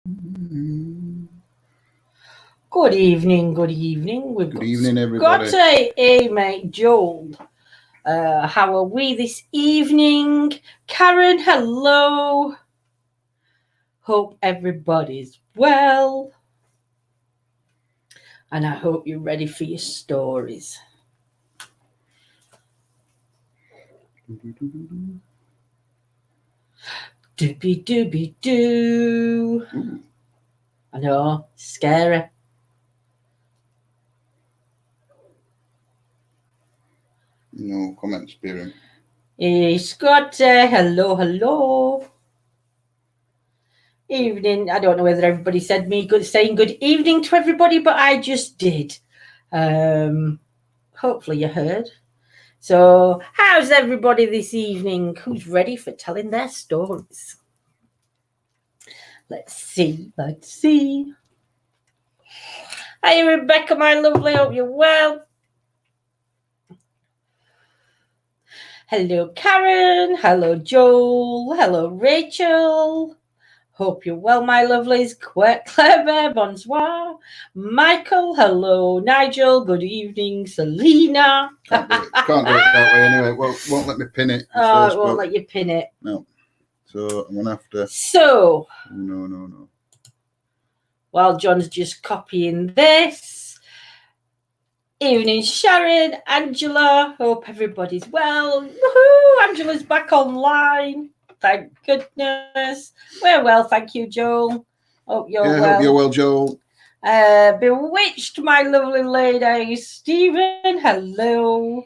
Good evening, good evening. Good evening, everybody. Scotty, Amy, Joel. How are we this evening? Karen, hello. Hope everybody's well. And I hope you're ready for your stories. Doobie doobie doo. I know, scary. No comments, Spearing. Hey, Scotty, hello. Evening. I don't know whether everybody said saying good evening to everybody, but I just did. Hopefully you heard. So, how's everybody this evening? Who's ready for telling their stories? Let's see. Hey, Rebecca, my lovely. Hope you're well. Hello, Karen. Hello, Joel. Hello, Rachel. Hope you're well, my lovelies. Claire, bonsoir. Michael, hello. Nigel, good evening. Selena. Can't do it that way anyway. Well, won't let me pin it. Oh, it won't let you pin it. No. So I'm going to have to... So... No. While John's just copying this. Evening, Sharon, Angela. Hope everybody's well. Woohoo! Angela's back online. Thank goodness. We're well, thank you, Joel. Hope you're well. Hope you're well, Joel. Bewitched, my lovely lady. Stephen, hello.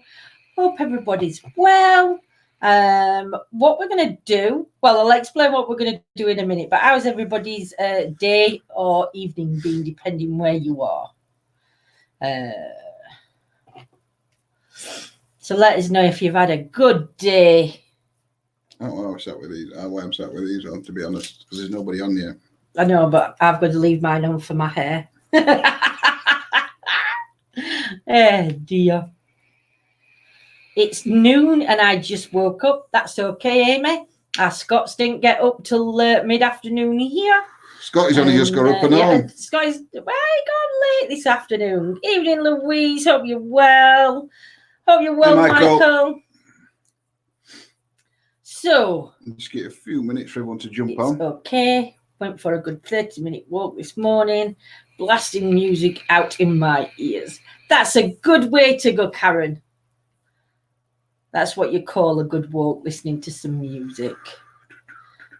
Hope everybody's well. What we're going to do, well, I'll explain what we're going to do in a minute, but how's everybody's day or evening been, depending where you are? So let us know if you've had a good day. I don't know why I'm sat with these on, to be honest, because there's nobody on here. I know, but I've got to leave mine on for my hair. Oh, dear. It's noon and I just woke up. That's okay, Amy. Our Scots didn't get up till mid-afternoon here. Scotty's only just got up and on. Scotty's gone late this afternoon. Evening, Louise. Hope you're well. Hope you're well, hey, Michael. So, just get a few minutes for everyone to jump on. Okay. Went for a good 30-minute walk this morning, blasting music out in my ears. That's a good way to go, Karen. That's what you call a good walk, listening to some music.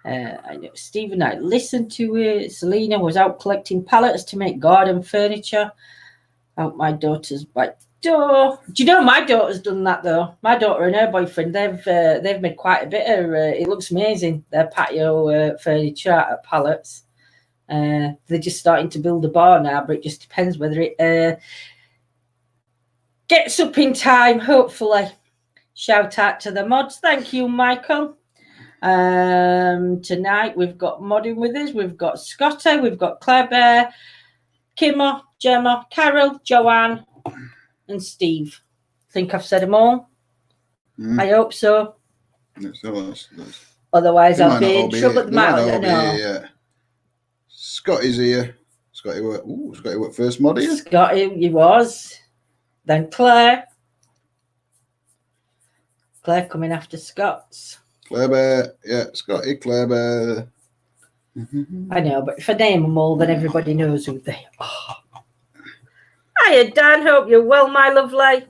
I know Steve and I listened to it. Selena was out collecting pallets to make garden furniture out my daughter's back door. Do you know my daughter's done that though? My daughter and her boyfriend, they've made quite a bit of. It looks amazing. Their patio furniture out of pallets. They're just starting to build a bar now, but it just depends whether it gets up in time. Hopefully. Shout out to the mods. Thank you, Michael. Tonight we've got modding with us. We've got Scotty. We've got Claire Bear, Kimmer, Gemma, Carol, Joanne, and Steve. I think I've said them all. I hope so. Otherwise, I'll be in trouble. Scotty's here. Scotty what first mod here? Scotty, he was. Then Claire. Claire coming after Scott's. Claire Bear, yeah, Scotty, Claire Bear. I know, but if I name them all, then everybody knows who they are. Hiya, Dan. Hope you're well, my lovely.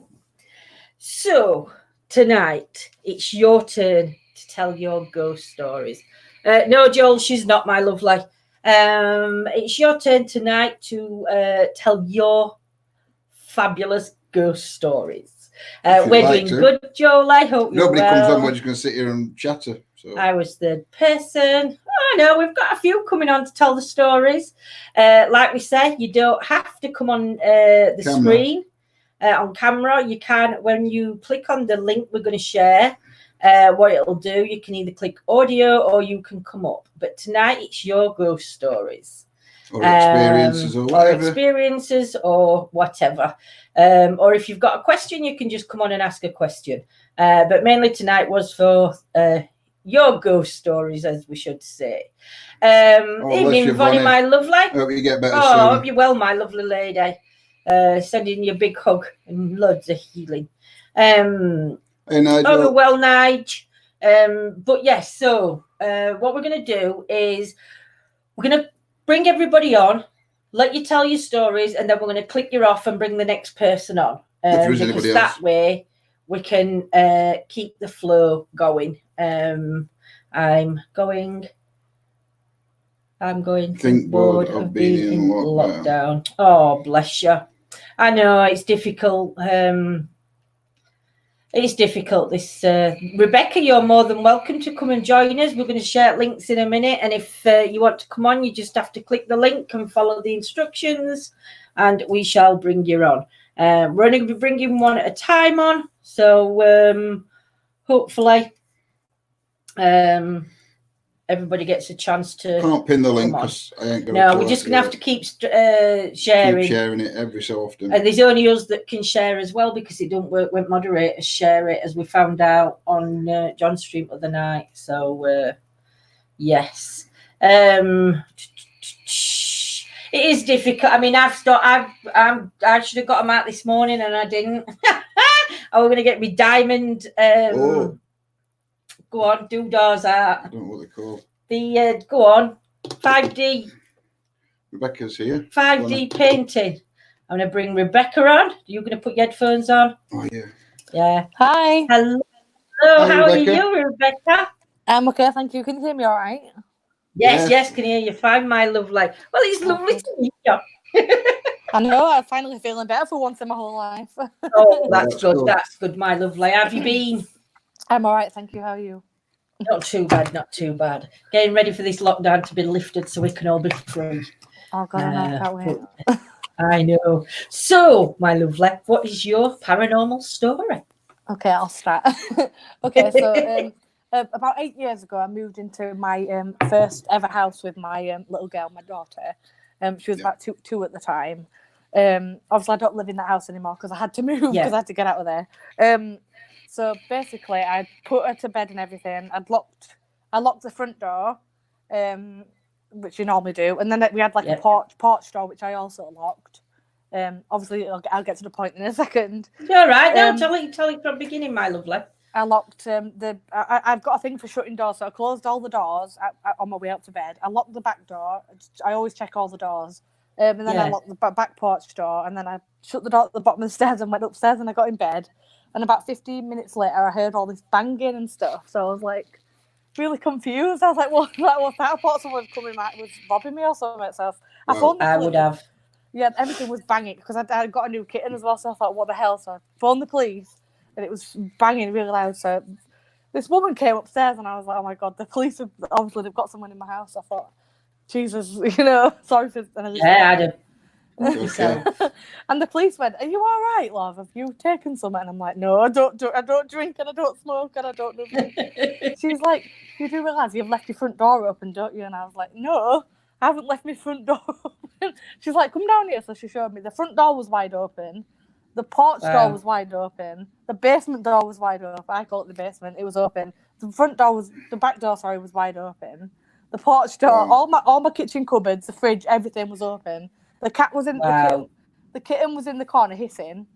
So, tonight, it's your turn to tell your ghost stories. No, Joel, she's not my lovely. It's your turn tonight to tell your fabulous ghost stories. We're doing good, Joel. I hope you're Nobody well. comes on, we're just going to sit here and chatter. So. I was third person. Oh, no, we've got a few coming on to tell the stories. Like we said, you don't have to come on the screen on camera. You can, when you click on the link we're going to share, what it'll do, you can either click audio or you can come up. But tonight, it's your ghost stories. Or experiences or whatever. Or experiences or whatever. Or if you've got a question, you can just come on and ask a question. But mainly tonight was for your ghost stories, as we should say. bless Evening, you, Bonnie, Bonnie. my lovely. Hope you get better Oh, soon. hope you're well, my lovely lady. Sending you a big hug and loads of healing. Hey, Hope Nigel. you're well, Nige. But yes, so what we're going to do is we're going to bring everybody on, let you tell your stories, and then we're going to click you off and bring the next person on. If there is Because anybody that else. way we can keep the flow going. I'm going Think bored of being in lockdown. Oh, bless you. I know it's difficult. It's difficult. This Rebecca, you're more than welcome to come and join us. We're going to share links in a minute, and if you want to come on, you just have to click the link and follow the instructions, and we shall bring you on. We're only going to be bringing one at a time on, so hopefully everybody gets a chance to. Can't pin the link because I ain't going to. No, we're just going to have to keep sharing. Keep sharing it every so often. And there's only us that can share as well, because it don't work when moderators share it, as we found out on John's stream the other night. So yes, it is difficult. I mean, I should have got them out this morning and I didn't. I was going to get me diamond. Go on, doodars out. I don't know what they're called. Go on, 5D. Rebecca's here. 5D painting. I'm going to bring Rebecca on. You're going to put your headphones on? Oh, yeah. Yeah. Hi. Hello. Hi, How Rebecca. are you, Rebecca? I'm okay, thank you. Can you hear me all right? Yes, can hear you fine, my lovely. Well, it's lovely to meet you. I know, I'm finally feeling better for once in my whole life. Oh, that's That's good. good. That's good, my lovely. How have you been? I'm all right, thank you. How are you? Not too bad, not too bad. Getting ready for this lockdown to be lifted so we can all be free. Oh, God, I can't wait. I know. So, my lovely, what is your paranormal story? Okay, I'll start. Okay, so about 8 years ago, I moved into my first ever house with my little girl, my daughter. She was about two at the time. Obviously, I don't live in that house anymore because I had to move because I had to get out of there. So basically, I put her to bed and everything. I locked the front door, which you normally do, and then we had like a porch door, which I also locked. Obviously, I'll get to the point in a second. You're all right. No, tell it from the beginning, my lovely. I locked I've got a thing for shutting doors, so I closed all the doors on my way up to bed. I locked the back door. I always check all the doors. And then I locked the back porch door, and then I shut the door at the bottom of the stairs and went upstairs, and I got in bed. And about 15 minutes later, I heard all this banging and stuff. So I was like, really confused. I was like, what's that? I thought someone was robbing me or something. So I phoned the police. I would have. Yeah, everything was banging because I got a new kitten as well. So I thought, what the hell? So I phoned the police, and it was banging really loud. So this woman came upstairs, and I was like, oh my God, the police have obviously they've got someone in my house. I thought, Jesus, sorry for. I'd have. Okay. And the police went, "Are you all right, love? Have you taken something?" And I'm like, "No, I don't drink and I don't smoke and I don't do." She's like, "You do realise you've left your front door open, don't you?" And I was like, "No, I haven't left my front door open." She's like, "Come down here." So she showed me the front door was wide open, the porch door was wide open, the basement door was wide open. I call it the basement. It was open. The back door was wide open. The porch door, all my kitchen cupboards, the fridge, everything was open. The cat was in the kitten was in the corner hissing,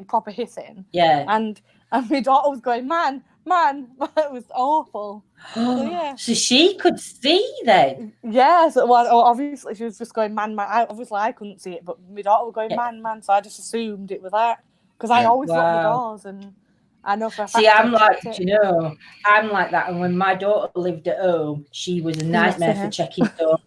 proper hissing. Yeah. And my daughter was going, man. It was awful. So she could see then. Yeah. So obviously she was just going, man. Obviously I couldn't see it, but my daughter was going, man. So I just assumed it was that because I always lock the doors and. I know for a fact. See, I'm like that. And when my daughter lived at home, she was a nightmare for checking doors.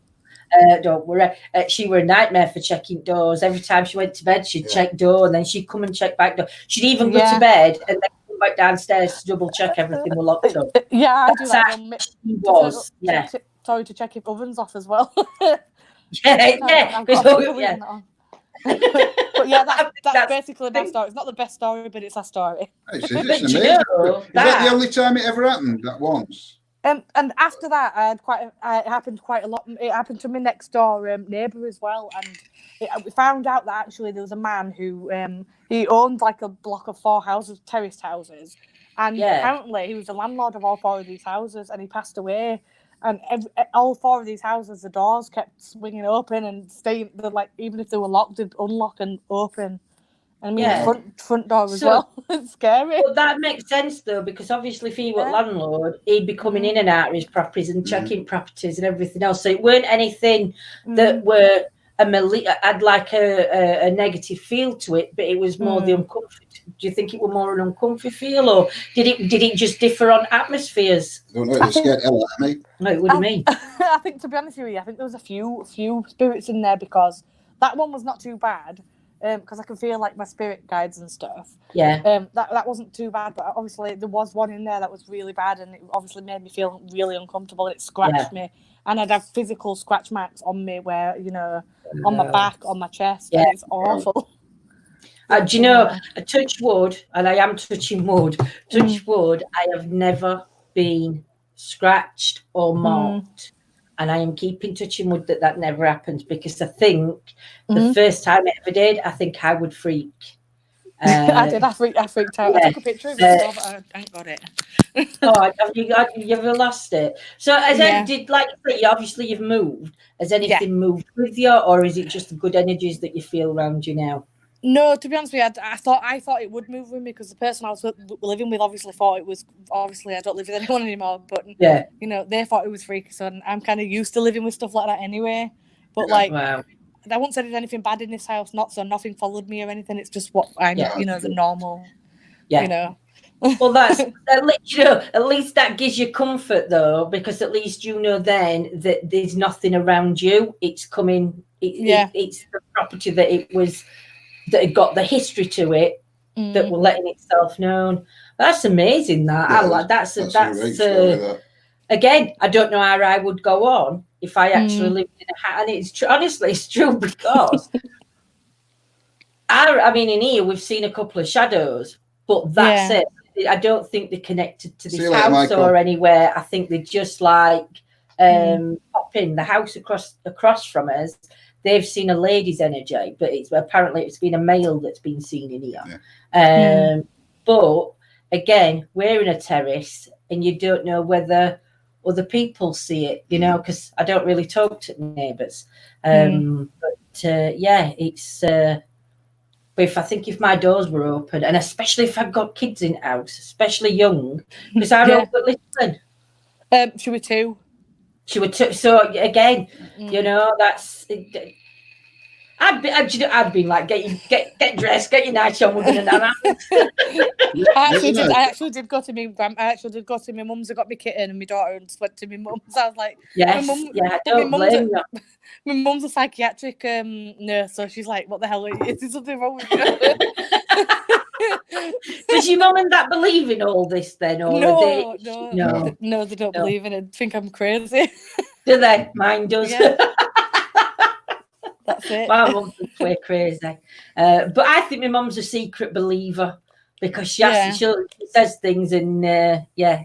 Don't worry. She were a nightmare for checking doors. Every time she went to bed, she'd check door, and then she'd come and check back door. She'd even go to bed and then come back downstairs to double check everything was locked up. Yeah, I do that. She was. Sorry to check if oven's off as well. Yeah. But yeah, that's basically my story. It's not the best story, but it's a story. It's amazing. Is that the only time it ever happened? That once? And after that, it happened quite a lot. It happened to my next door neighbour as well, and we found out that actually there was a man who he owned like a block of 4 houses, terraced houses, And Yeah. apparently he was the landlord of all 4 of these houses, and he passed away. And all 4 of these houses, the doors kept swinging open and staying. Like, even if they were locked, they'd unlock and open. And I mean, Yeah. the front door as So- well. It's scary. But that makes sense though, because obviously if he were Yeah. landlord, he'd be coming Mhm. in and out of his properties and checking properties and everything else. So it weren't anything that Mm. were had like a negative feel to it, but it was more the uncomfort. Do you think it were more an uncomfy feel, or did it just differ on atmospheres? I don't know, it scared hell out of me. No, what do you mean? I think, to be honest with you, I think there was a few spirits in there, because that one was not too bad. Because I can feel like my spirit guides and stuff. Yeah. That wasn't too bad, but obviously there was one in there that was really bad, and it obviously made me feel really uncomfortable. And it scratched me, and I'd have physical scratch marks on me, where on my back, on my chest, and it's awful. Do you know, a touch wood, and I am touching wood. Touch wood. I have never been scratched or marked. And I am keeping touching wood that never happens, because I think the first time it ever did, I think I would freak. I did. I freaked out. Yeah. I took a picture of it, but I ain't got it. Have you ever lost it? So, did, like you say, obviously you've moved. Has anything moved with you, or is it just the good energies that you feel around you now? No, to be honest with you, I thought it would move with me, because the person I was living with obviously thought it was. Obviously, I don't live with anyone anymore, but they thought it was freaky. So I'm kind of used to living with stuff like that anyway. But Wow. I won't say there's anything bad in this house. Nothing followed me or anything. It's just what I'm, the normal. Yeah. Well, that's at least that gives you comfort though, because at least you know then that there's nothing around you. It's coming. It's the property that it was. That it got the history to it, that were letting itself known. That's amazing. That I like. That's a great story, that. Again. I don't know how I would go on if I actually lived in a house. And it's honestly, it's true, because I mean, in here we've seen a couple of shadows, but that's it. I don't think they're connected to this house or anywhere. I think they're just like popping the house across from us. They've seen a lady's energy, but it's been a male that's been seen in here. But again, we're in a terrace, and you don't know whether other people see it, because I don't really talk to neighbours. But it's. But if my doors were open, and especially if I've got kids in the house, especially young, because I don't listen. She was 2. She would. So again, that's. I'd been like, get dressed, get your night on. We're gonna nana. I actually did go to my mum's. I got my kitten and my daughter, and went to my mum's. I was like, yes, don't blame you. My mum's a psychiatric nurse, so she's like, what the hell is there something wrong with you? Does your mum and dad believe in all this then, or no, they don't No. believe in it. Think I'm crazy. Do they? Mine does. Yeah. That's it. My mum thinks we're crazy, but I think my mum's a secret believer, because she says things, and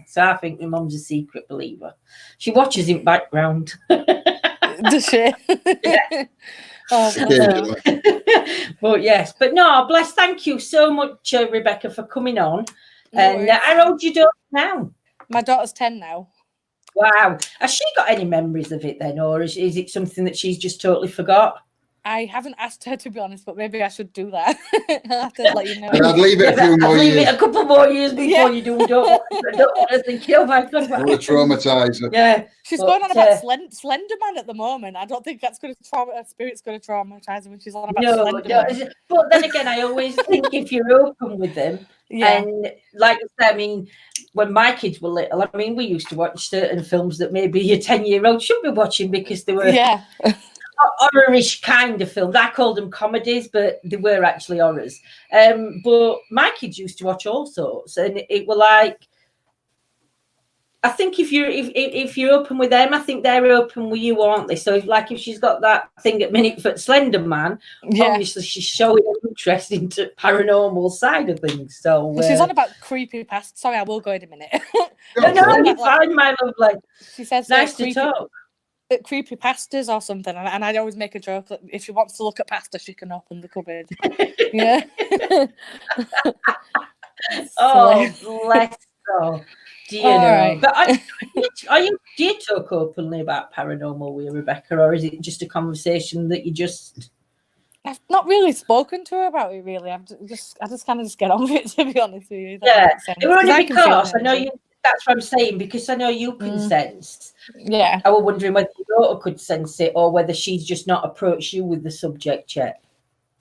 so I think my mum's a secret believer. She watches in background. Does she? Yeah. Oh, But yes, but no, bless. Thank you so much, Rebecca, for coming on. No And how old you daughter now? My daughter's 10 now. Wow. Has she got any memories of it then, or is it something that she's just totally forgot? I haven't asked her, to be honest, but maybe I should do that. I'll have to let you know. And I'd leave it a few more years. Leave it a couple more years before you do. Don't want to think, oh my God. I want to traumatise her. Yeah. She's going on about Slender Man at the moment. I don't think that's going to her spirit's going to traumatise her when she's on about Slender Man. But then again, I always think if you're open with them, and like I said, I mean, when my kids were little, I mean, we used to watch certain films that maybe your 10-year-old should be watching, because they were horror-ish kind of films. I called them comedies, but they were actually horrors. But my kids used to watch all sorts, and it were like, I think if you're open with them, I think they're open with you, aren't they? So if she's got that thing at minute for Slender Man, obviously she's showing an interest into paranormal side of things. So she's on about creepy past. Sorry, I will go in a minute. No, you're fine, my lovely. She says nice to talk. Creepy pastas or something, and I'd always make a joke that if she wants to look at pasta, she can open the cupboard. Yeah. Oh, bless her. Do you All know? right. But do you talk openly about paranormal with Rebecca, or is it just a conversation that you just? I've not really spoken to her about it. Really, I just kind of just get on with it. To be honest with you, Yeah, makes sense. it was only I can feel because I know energy. you. That's what I'm saying, because I know you can sense. Yeah, I was wondering whether your daughter could sense it, or whether she's just not approached you with the subject yet.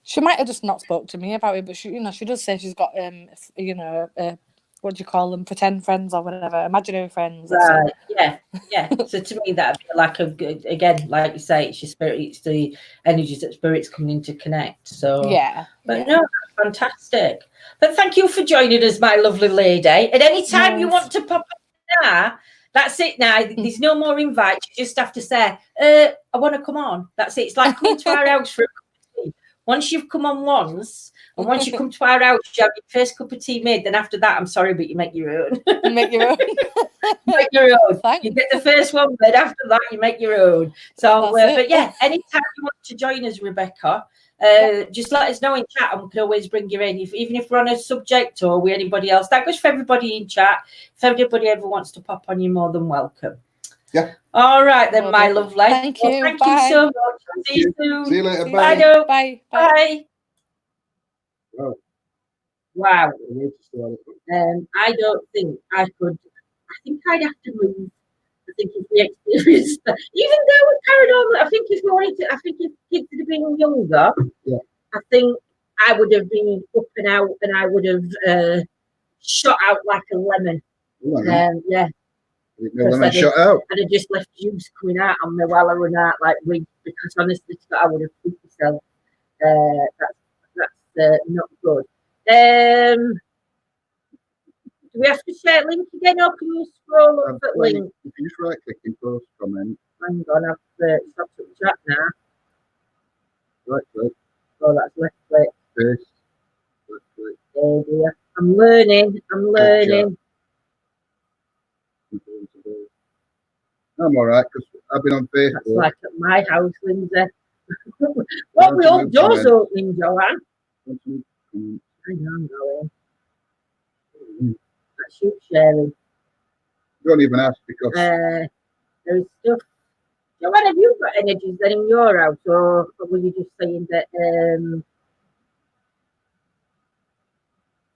she might have just not spoke to me about it, but she does say she's got what do you call them, pretend friends or whatever, imaginary friends. Right. Yeah. So to me, that'd be like a good, again, like you say, it's your spirit, it's the energies that spirits coming in to connect. So Yeah. but no, that's fantastic. But thank you for joining us, my lovely lady. At any time you want to pop up now, that's it now. There's no more invites. You just have to say, I want to come on. That's it. It's like coming to our house for a cup of tea. Once you've come on once, and once you come to our house, you have your first cup of tea made. Then after that, I'm sorry, but you make your own. You make your own. Make your own. Thanks. You get the first one, but after that, you make your own. So, but yeah, anytime you want to join us, Rebecca, just let us know in chat, and we can always bring you in. Even if we're on a subject or with anybody else, that goes for everybody in chat. If anybody ever wants to pop on, you're more than welcome. Yeah. All right then, my lovely. Thank you. Thank Bye. you so much. See you soon. See you later. Bye. Bye. Bye. Bye. Wow. Wow. I don't think I could. I think I'd have to move. I think if we experienced that, even though with paranormal, I think if we wanted to, I think if kids had been younger, I think I would have been up and out, and I would have shot out like a lemon. Yeah. Lemon shot out. I'd have just left juice coming out on me while I run out like wigs, because honestly, I would have pooped myself. That's not good. Do we have to share link again, or can you scroll up that link? If you just right click and post comment. Hang on, I've stopped the chat now. Right click. Oh, that's left click. Paste. Left click. Oh dear. I'm learning. I'm all right, because I've been on Facebook. That's like at my house, Lindsay. What we all doors opening, Joanne? I know I'm going. That's you sharing. Don't even ask, because there's stuff. Joanne, have you got energies then in your house, or were you just saying that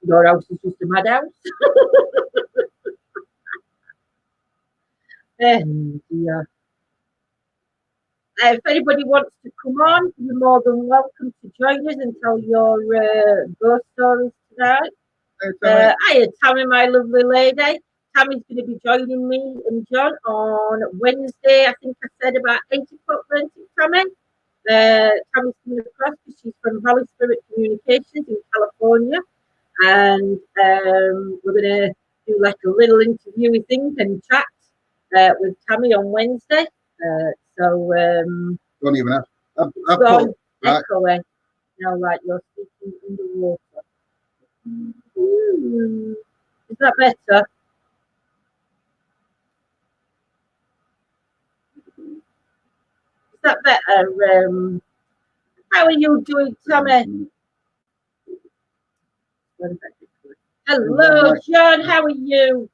your house is just a madhouse? Yeah. If anybody wants to come on, you're more than welcome to join us and tell your ghost stories tonight. Hiya, Tammy, my lovely lady. Tammy's going to be joining me and John on Wednesday. I think I said about 8 o'clock, wasn't it, Tammy? Tammy's coming across because she's from Valley Spirit Communications in California. And we're going to do like a little interview thing and chat with Tammy on Wednesday. Don't even ask. Echoing. Now, like you're speaking underwater. Is that better? Is that better? How are you doing, Tommy? Hello, John. How are you?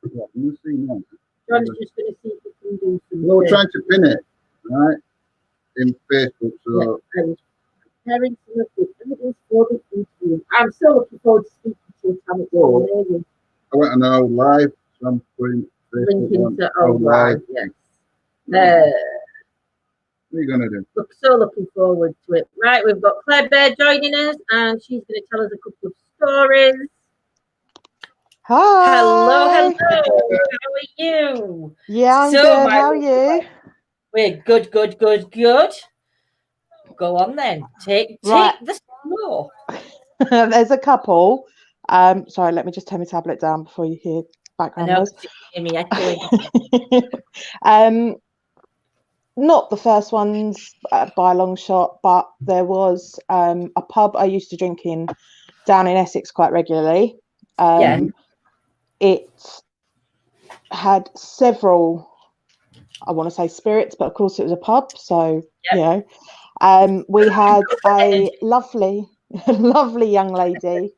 John's just going to see if he can do something. We're trying to pin it, right? In Facebook, so. Preparing to look at evidence for the interview. I'm so looking forward to speaking to you, Tom. It's amazing. I went on our live, so I'm putting link into our live, yes. What are you going to do? So looking forward to it. Right, we've got Claire Bear joining us, and she's going to tell us a couple of stories. Hi. Hello. How are you? Yeah, I'm good. How are you? We're good. Go on then. Take the floor. There's a couple. Sorry, let me just turn my tablet down before you hear background noise. Not the first ones by a long shot, but there was a pub I used to drink in down in Essex quite regularly. It had several, I want to say spirits, but of course it was a pub, so you know. We had a lovely young lady.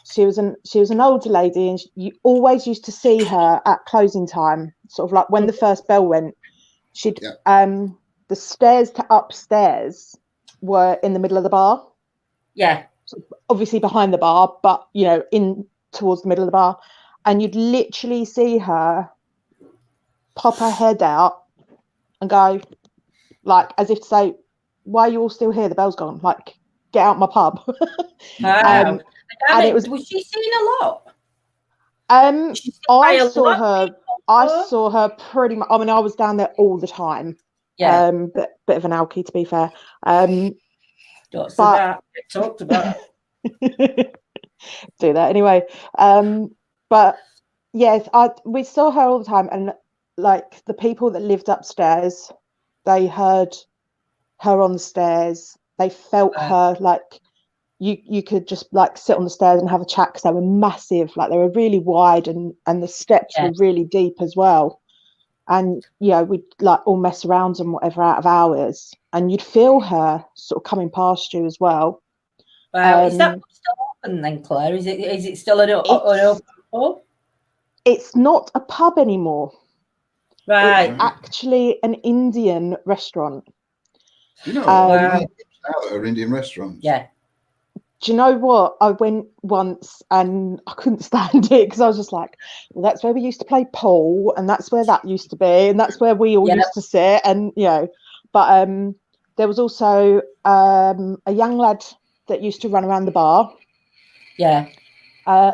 She was an older lady, and you always used to see her at closing time, sort of like when the first bell went. She'd the stairs to upstairs were in the middle of the bar. Yeah. So obviously behind the bar, but in towards the middle of the bar, and you'd literally see her pop her head out and go, like, as if to say, "Why are you all still here? The bell's gone. Like, get out my pub." Wow. And it was she seen a lot? She's seen I by a saw lot her. of people, I though? saw her pretty much. I mean, I was down there all the time. Yeah. Bit of an alky, to be fair. Don't say but- that. We talked about do that anyway. But yes, we saw her all the time, and like the people that lived upstairs, they heard her on the stairs. They felt her, like you could just like sit on the stairs and have a chat, because they were massive, like they were really wide, and the steps were really deep as well. And we'd like all mess around and whatever out of hours, and you'd feel her sort of coming past you as well. Wow. Is that still open then, Claire? Is it still an open pub? It's not a pub anymore. Right. It's actually an Indian restaurant. You know, Wow. now that are Indian restaurants. Yeah. Do you know what? I went once and I couldn't stand it, because I was just like, well, that's where we used to play pool, and that's where that used to be, and that's where we all used to sit, and but there was also a young lad that used to run around the bar. Yeah.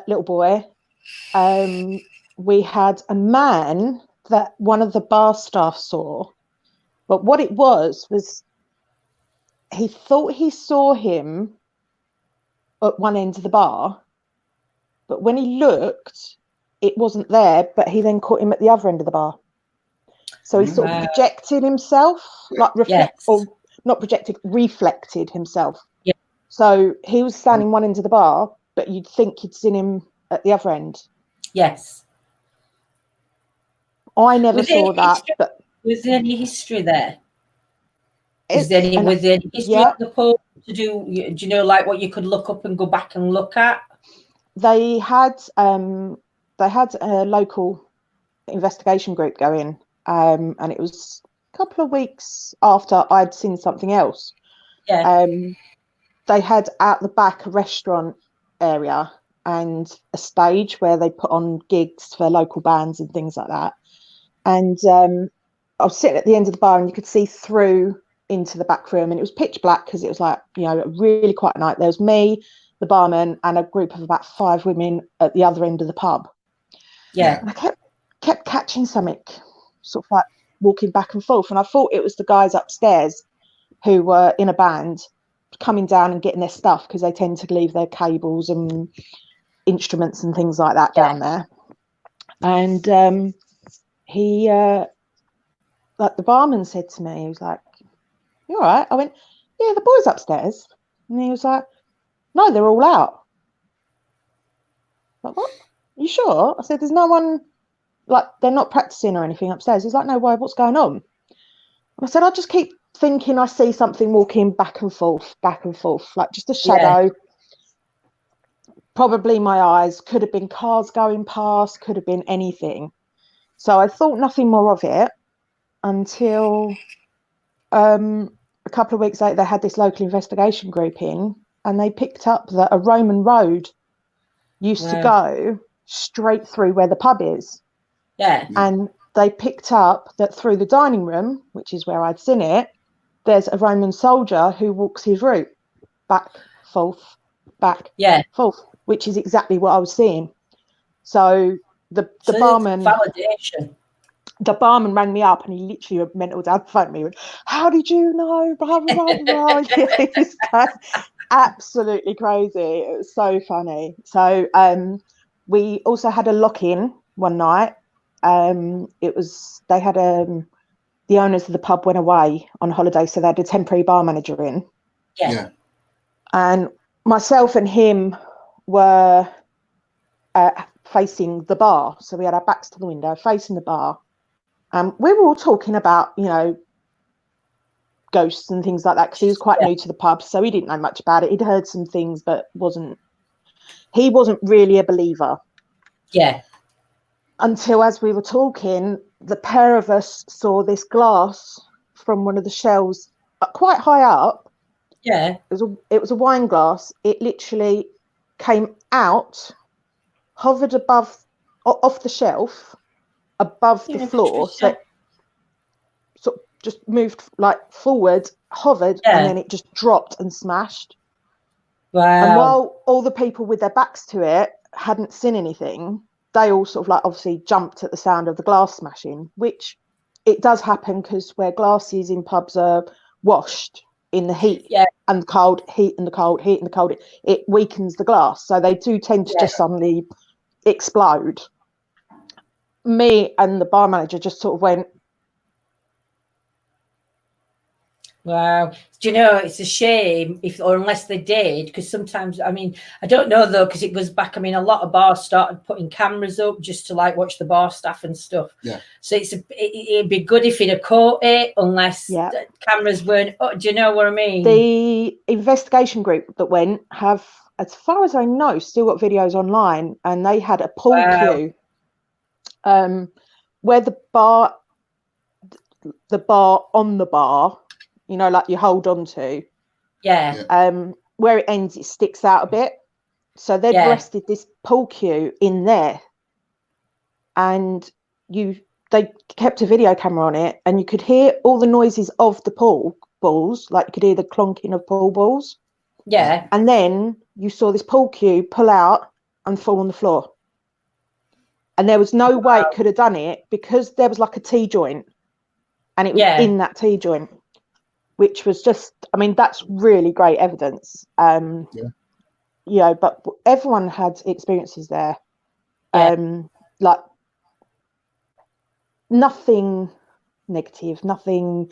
Little boy. We had a man that one of the bar staff saw, but what it was he thought he saw him at one end of the bar, but when he looked, it wasn't there, but he then caught him at the other end of the bar. So he sort of projected himself, like or not projected, reflected himself. Yeah. So he was standing one end of the bar, but you'd think you'd seen him at the other end. Yes. I never saw that. But was there any history there? Was there any history of the pub to do? Do you know, like what you could look up and go back and look at? They had a local investigation group going, and it was a couple of weeks after I'd seen something else. Yeah. They had at the back a restaurant area and a stage where they put on gigs for local bands and things like that. And I was sitting at the end of the bar, and you could see through into the back room, and it was pitch black, because it was like a really quiet night. There was me, the barman, and a group of about 5 women at the other end of the pub. Yeah. And I kept catching something, sort of like walking back and forth, and I thought it was the guys upstairs who were in a band coming down and getting their stuff, because they tend to leave their cables and instruments and things like that down there. And he like the barman said to me, he was like, "You all right?" I went, "Yeah, the boys upstairs." And he was like, "No, they're all out." Like, what? You sure? I said, "There's no one, like, they're not practicing or anything upstairs." He's like, "No, why? What's going on?" And I said, "I just keep thinking I see something walking back and forth, like just a shadow." Yeah. Probably my eyes, could have been cars going past, could have been anything. So I thought nothing more of it until a couple of weeks later, they had this local investigation group in, and they picked up that a Roman road used to go straight through where the pub is. Yeah. And they picked up that through the dining room, which is where I'd seen it, there's a Roman soldier who walks his route back, forth, forth, which is exactly what I was seeing. So the barman... validation. The barman rang me up, and he literally went mental down the phone to me. He went, "How did you know? Blah, blah, blah, blah." It's absolutely crazy. It was so funny. So we also had a lock-in one night. They had the owners of the pub went away on holiday, so they had a temporary bar manager in. Yeah. And myself and him were facing the bar, so we had our backs to the window, facing the bar. We were all talking about, ghosts and things like that, because he was quite new to the pub, so he didn't know much about it. He'd heard some things, but he wasn't really a believer. Yeah. Until, as we were talking, the pair of us saw this glass from one of the shelves quite high up. Yeah. It was a wine glass. It literally came out, hovered off the shelf, above the floor. So it sort of just moved like forward, hovered, and then it just dropped and smashed. Wow. And while all the people with their backs to it hadn't seen anything, they all sort of like obviously jumped at the sound of the glass smashing, which it does happen because where glasses in pubs are washed in the heat and the cold, heat and the cold, heat and the cold, it weakens the glass. So they do tend to just suddenly explode. Me and the bar manager just sort of went, wow. Do you know, it's a shame unless they did, because sometimes, I mean, I don't know though, because it goes back, I mean, a lot of bars started putting cameras up just to like watch the bar staff and stuff. Yeah. So it'd be good if he'd have caught it, unless the cameras weren't, do you know what I mean? The investigation group that went have, as far as I know, still got videos online, and they had a pool cue where the bar on the bar, you know, like you hold on to, where it ends, it sticks out a bit. So they'd rested this pool cue in there, and they kept a video camera on it, and you could hear all the noises of the pool balls, like you could hear the clonking of pool balls. Yeah. And then you saw this pool cue pull out and fall on the floor. And there was no way it could have done it because there was like a T-joint, and it was in that T-joint, which was just, I mean, that's really great evidence. You know, but everyone had experiences there. Like nothing negative, nothing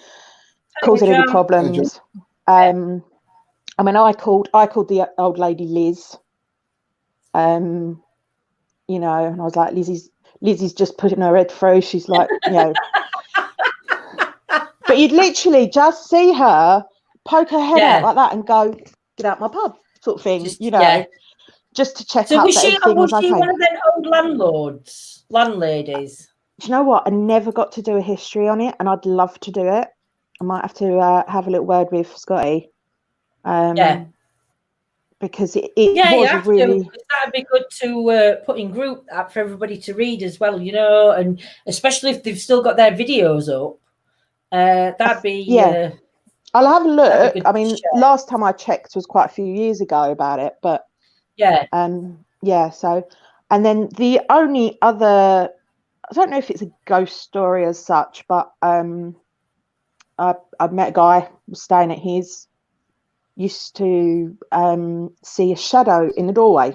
causing any problems. I mean, I called the old lady Liz. You know, and I was like, Lizzie's just putting her head through. She's like, you know. But you'd literally just see her poke her head out like that and go, get out my pub, sort of thing, just, you know, just to check out that everything was okay. Was she one of them old landladies? Do you know what? I never got to do a history on it, and I'd love to do it. I might have to have a little word with Scotty. Because it was really... That'd be good to put in group that for everybody to read as well, you know, and especially if they've still got their videos up. That'd be... I'll have a look. I mean, last time I checked was quite a few years ago about it, but... so... And then the only other... I don't know if it's a ghost story as such, but I met a guy was staying at his... used to see a shadow in the doorway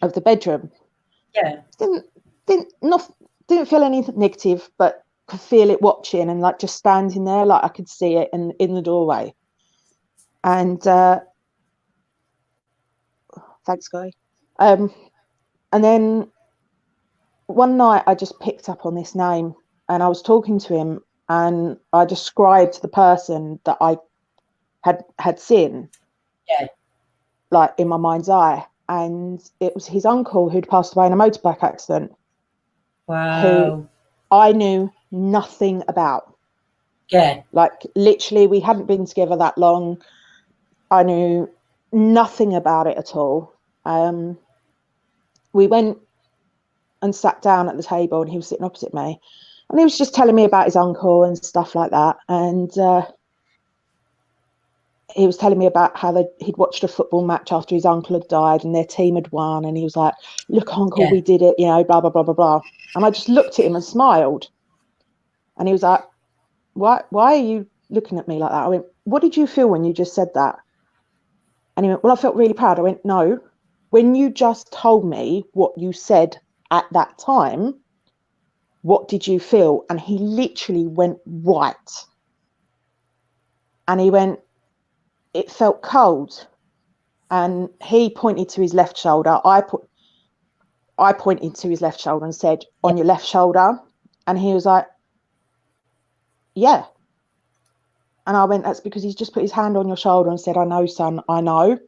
of the bedroom. Didn't feel anything negative, but could feel it watching and like just standing there, like I could see it in the doorway. And thanks, guy. And then one night I just picked up on this name, and I was talking to him, and I described the person that I had seen, like in my mind's eye, and it was his uncle who'd passed away in a motorbike accident. Wow. Who I knew nothing about. Like literally, we hadn't been together that long. I knew nothing about it at all. We went and sat down at the table, and he was sitting opposite me, and he was just telling me about his uncle and stuff like that, and he was telling me about how he'd watched a football match after his uncle had died and their team had won. And he was like, look, uncle, we did it, you know, blah, blah, blah, blah, blah. And I just looked at him and smiled. And he was like, why are you looking at me like that? I went, what did you feel when you just said that? And he went, well, I felt really proud. I went, no, when you just told me what you said at that time, what did you feel? And he literally went white. And he went, it felt cold. And he pointed to his left shoulder. I pointed to his left shoulder and said, on your left shoulder. And he was like, yeah. And I went, that's because he's just put his hand on your shoulder and said, I know, son, I know.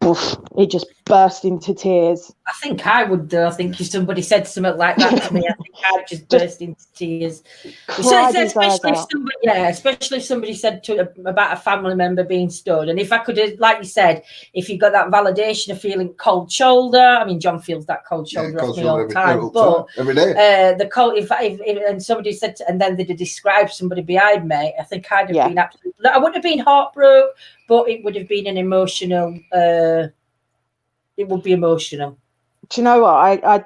poof, he just burst into tears. I think I would, though. I think if somebody said something like that to me, I think I'd just burst into tears. Cried his eyes Especially if out. somebody, especially if somebody said about a family member being stoned. And if I could, like you said, if you got that validation of feeling cold shoulder, I mean, John feels that cold shoulder off me all the time, but every day. the cold, if and somebody said, and then they'd describe somebody behind me, I think I'd have been absolutely, I wouldn't have been heartbroken, but it would have been an emotional, it would be emotional. Do you know what?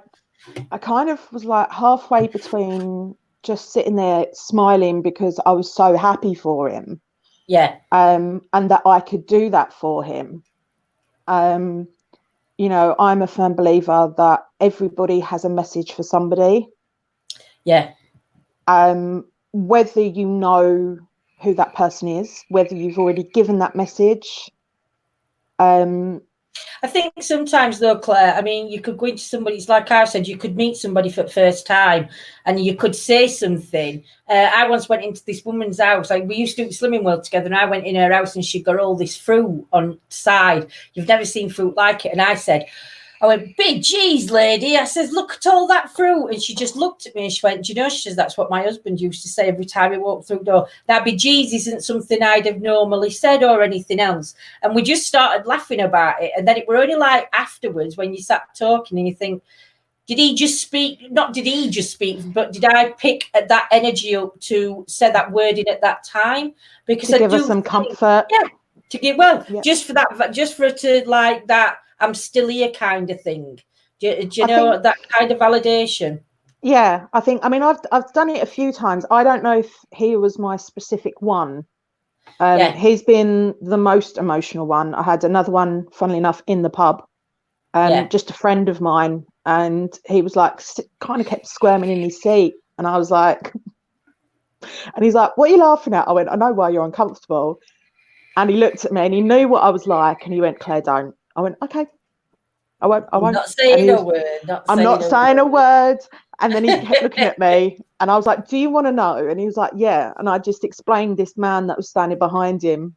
I kind of was like halfway between just sitting there smiling because I was so happy for him. Yeah. And that I could do that for him. You know, I'm a firm believer that everybody has a message for somebody. Yeah. Whether you know who that person is, whether you've already given that message. I think sometimes, though, Claire, I mean, you could go into somebody's, like I said, you could meet somebody for the first time and you could say something. I once went into this woman's house. Like, we used to do Slimming World together, and I went in her house and she got all this fruit on side. You've never seen fruit like it. And I went, big geez, lady. I says, look at all that fruit. And she just looked at me and she went, do you know, she says, that's what my husband used to say every time he walked through the door. That big geez isn't something I'd have normally said or anything else. And we just started laughing about it. And then it were only like afterwards when you sat talking and you think, did he just speak? Not did he just speak, but did I pick that energy up to say that word in at that time? Because to give us some comfort. Yeah, to give, just for that, just for it to like that, I'm still here kind of thing. Do you know that kind of validation? Yeah, I mean, I've done it a few times. I don't know if he was my specific one. He's been the most emotional one. I had another one, funnily enough, in the pub. Just a friend of mine, and he was like, kind of kept squirming in his seat, and I was like, and he's like, what are you laughing at? I went, I know why you're uncomfortable. And he looked at me and he knew what I was like, and he went, Claire, don't. I went, okay. I won't. Not saying a word. I'm not saying a word. And then he kept looking at me, and I was like, do you want to know? And he was like, yeah. And I just explained this man that was standing behind him.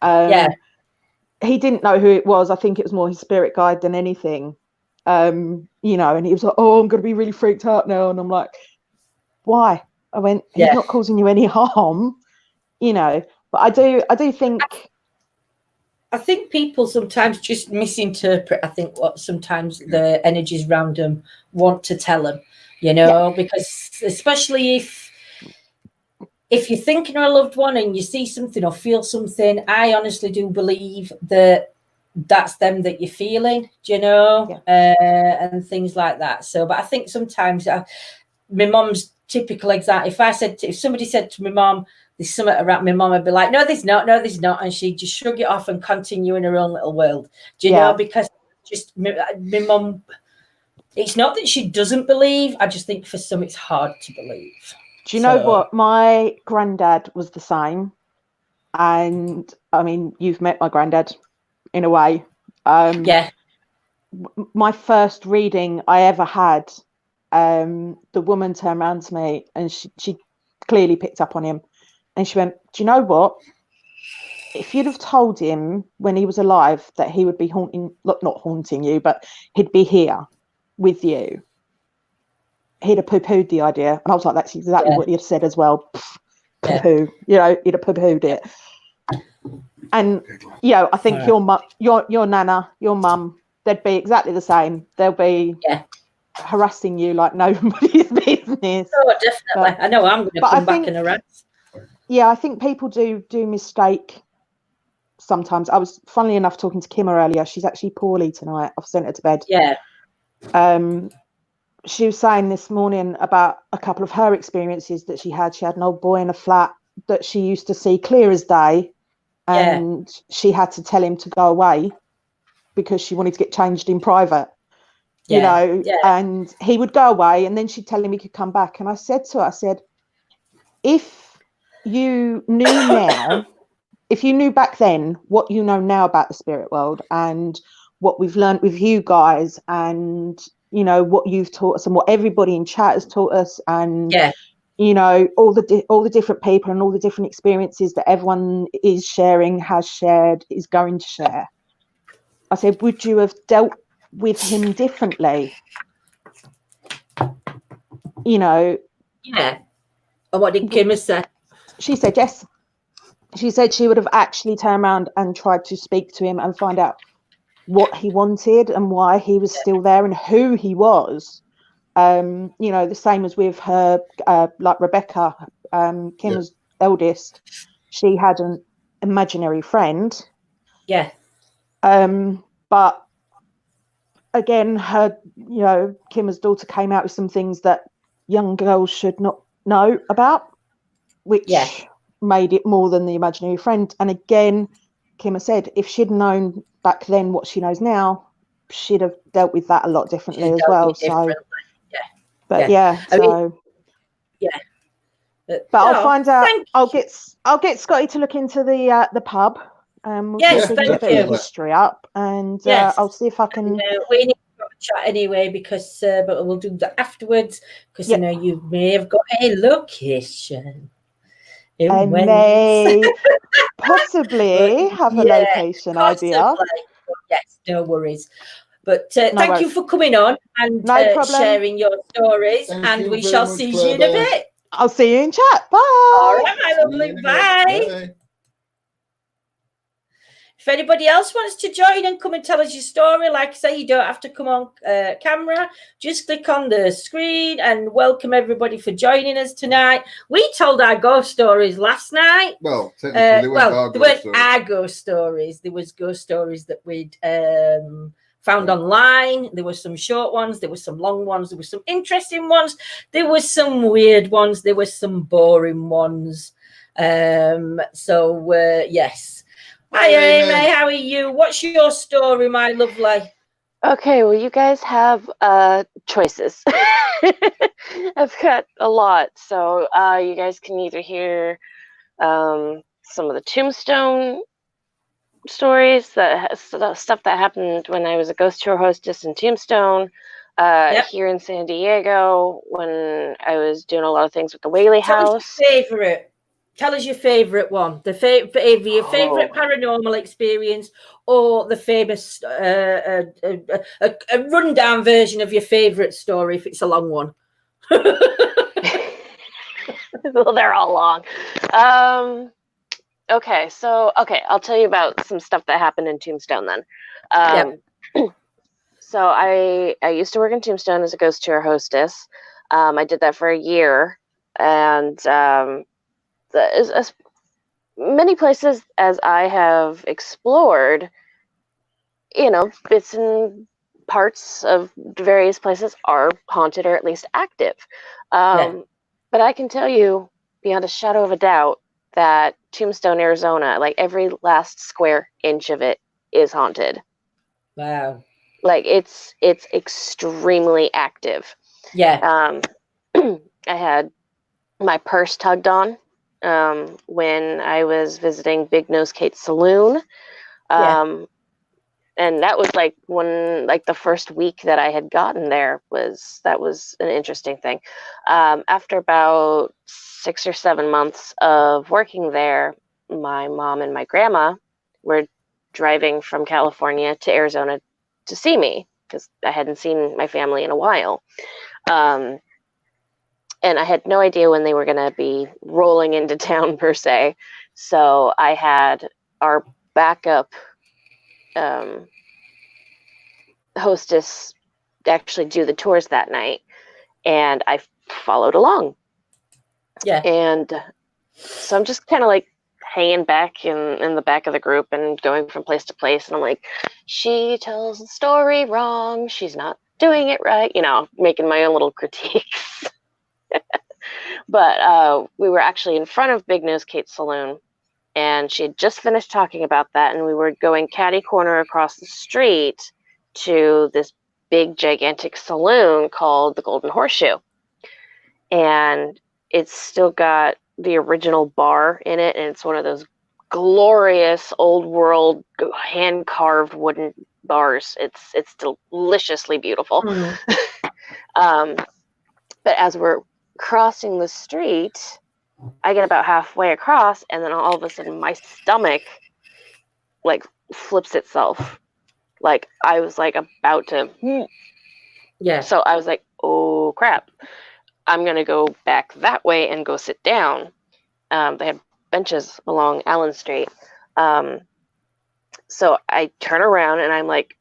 He didn't know who it was. I think it was more his spirit guide than anything. You know, and he was like, oh, I'm going to be really freaked out now. And I'm like, why? I went, he's not causing you any harm, you know. But I do think... I think people sometimes just misinterpret, I think, what sometimes the energies around them want to tell them, you know, because especially if you're thinking of a loved one and you see something or feel something, I honestly do believe that that's them that you're feeling, you know, and things like that. So, but I think sometimes my mum's typical example, if somebody said to my mum, there's something around, my mum would be like, no, there's not. And she'd just shrug it off and continue in her own little world. Do you know? Because just my mum, it's not that she doesn't believe. I just think for some it's hard to believe. Do you know what? My granddad was the same. And I mean, you've met my granddad in a way. My first reading I ever had, the woman turned around to me and she clearly picked up on him. And she went, do you know what? If you'd have told him when he was alive that he would be not haunting you, but he'd be here with you, he'd have poo-pooed the idea. And I was like, that's exactly what he'd said as well. Poo-poo. You know, he'd have poo-pooed it. And, you know, I think your nana, your mum, they'd be exactly the same. They'll be harassing you like nobody's business. Oh, definitely. I know I'm going to come back and harass. Yeah, I think people do mistake sometimes. I was, funnily enough, talking to Kimmer earlier. She's actually poorly tonight. I've sent her to bed. Yeah. She was saying this morning about a couple of her experiences that she had. She had an old boy in a flat that she used to see clear as day, and she had to tell him to go away because she wanted to get changed in private. You know, and he would go away, and then she'd tell him he could come back. And I said to her, I said, if you knew now, if you knew back then what you know now about the spirit world and what we've learned with you guys, and you know what you've taught us and what everybody in chat has taught us, and you know all the different people and all the different experiences that everyone is sharing, has shared, is going to share, I said, would you have dealt with him differently? You know. Yeah. And what did Kim say? She said yes. She said she would have actually turned around and tried to speak to him and find out what he wanted and why he was still there and who he was. You know, the same as with her, like Rebecca, Kim's eldest. She had an imaginary friend. Yeah. But again, her, you know, Kim's daughter came out with some things that young girls should not know about, which made it more than the imaginary friend. And again, Kim has said if she'd known back then what she knows now, she'd have dealt with that a lot differently as well. So, but so but I'll find out. I'll get Scotty to look into the pub. We'll see if we can get a bit of history up, and I'll see if I can. We need to have a chat anyway because, but we'll do that afterwards because you know you may have got a location. I may possibly have a location idea. Yes, no worries. But thank you for coming on and sharing your stories, and we shall see you in a bit. I'll see you in chat. Bye. All right, my lovely. Bye. If anybody else wants to join and come and tell us your story, like I say, you don't have to come on camera. Just click on the screen and welcome everybody for joining us tonight. We told our ghost stories last night. Well, technically, they weren't our ghost stories. There was ghost stories that we'd found online. There were some short ones. There were some long ones. There were some interesting ones. There were some weird ones. There were some boring ones. Yes. Hi, Amy. How are you? What's your story, my lovely? Okay, well, you guys have choices. I've got a lot, so you guys can either hear some of the Tombstone stories, stuff that happened when I was a ghost tour hostess in Tombstone, here in San Diego when I was doing a lot of things with the Whaley House. Favorite. Tell us your favourite one. Your favourite paranormal experience, or the famous a rundown version of your favourite story if it's a long one. Well, they're all long. Okay, I'll tell you about some stuff that happened in Tombstone then. So I used to work in Tombstone as a ghost tour hostess. I did that for a year, and as many places as I have explored, you know, bits and parts of various places are haunted or at least active. But I can tell you beyond a shadow of a doubt that Tombstone, Arizona, like every last square inch of it is haunted. Wow. Like it's extremely active. Yeah. I had my purse tugged on when I was visiting Big Nose Kate's saloon. And that was like the first week that I had gotten there was an interesting thing. After about 6 or 7 months of working there, my mom and my grandma were driving from California to Arizona to see me because I hadn't seen my family in a while. And I had no idea when they were going to be rolling into town per se. So I had our backup hostess actually do the tours that night. And I followed along. Yeah. And so I'm just kind of like hanging back in the back of the group and going from place to place. And I'm like, she tells the story wrong. She's not doing it right. You know, making my own little critiques. But we were actually in front of Big Nose Kate's saloon, and she had just finished talking about that, and we were going catty corner across the street to this big, gigantic saloon called the Golden Horseshoe. And it's still got the original bar in it, and it's one of those glorious old world hand-carved wooden bars. It's deliciously beautiful. But as we're crossing the street, I get about halfway across, and then all of a sudden my stomach like flips itself Like I was like about to. Yeah. So I was like, oh crap! I'm gonna go back that way and go sit down. They had benches along Allen Street. So I turn around and I'm like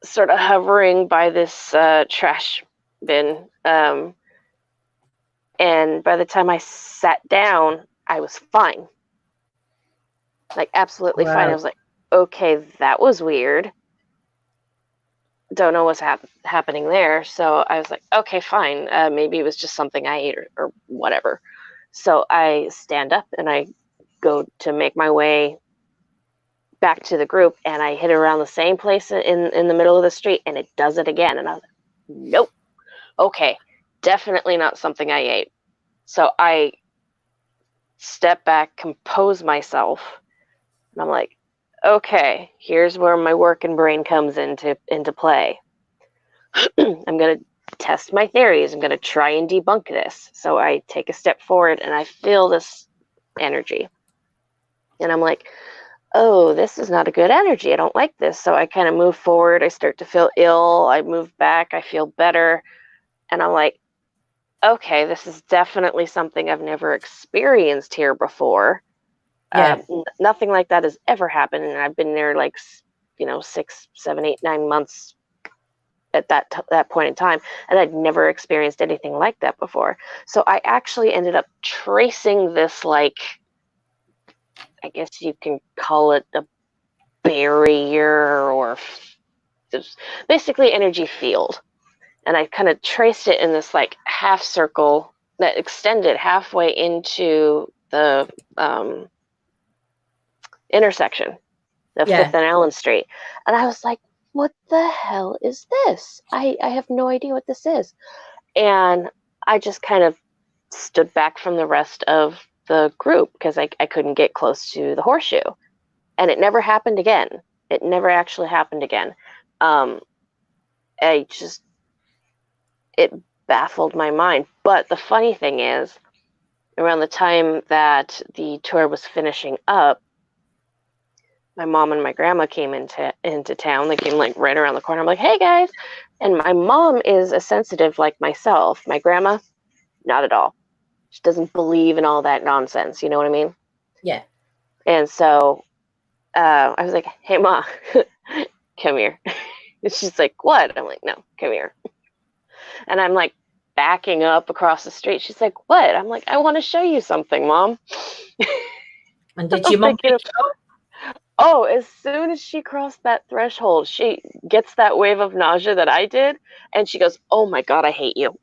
sort of hovering by this trash bin. And by the time I sat down, I was fine. Like absolutely fine. I was like, okay, that was weird. Don't know what's happening there. So I was like, okay, fine. Maybe it was just something I ate or whatever. So I stand up and I go to make my way back to the group, and I hit around the same place in the middle of the street, and it does it again. And I was like, nope. Okay, definitely not something I ate. So I step back, compose myself, and I'm like, okay, here's where my working brain comes into play. I'm going to test my theories. I'm going to try and debunk this. So I take a step forward, and I feel this energy. And I'm like, oh, this is not a good energy. I don't like this. So I kind of move forward. I start to feel ill. I move back. I feel better. And I'm like, okay, this is definitely something I've never experienced here before. Yeah. Nothing like that has ever happened. And I've been there like, 6, 7, 8, 9 months at that point in time. And I'd never experienced anything like that before. So I actually ended up tracing this, like, I guess you can call it a barrier or just basically energy field. And I kind of traced it in this like half circle that extended halfway into the intersection of 5th and Allen Street. And I was like, what the hell is this? I have no idea what this is. And I just kind of stood back from the rest of the group because I couldn't get close to the horseshoe. And it never happened again. It never actually happened again. It baffled my mind. But the funny thing is, around the time that the tour was finishing up, my mom and my grandma came into town. They came like right around the corner. I'm like, hey guys. And my mom is a sensitive like myself. My grandma, not at all. She doesn't believe in all that nonsense. You know what I mean? Yeah. And so I was like, hey, Ma, come here. And she's like, what? I'm like, no, come here. And I'm like backing up across the street. She's like, what? I'm like, I want to show you something, Mom. And did your mom pick it up? Oh, as soon as she crossed that threshold, she gets that wave of nausea that I did. And she goes, oh, my God, I hate you.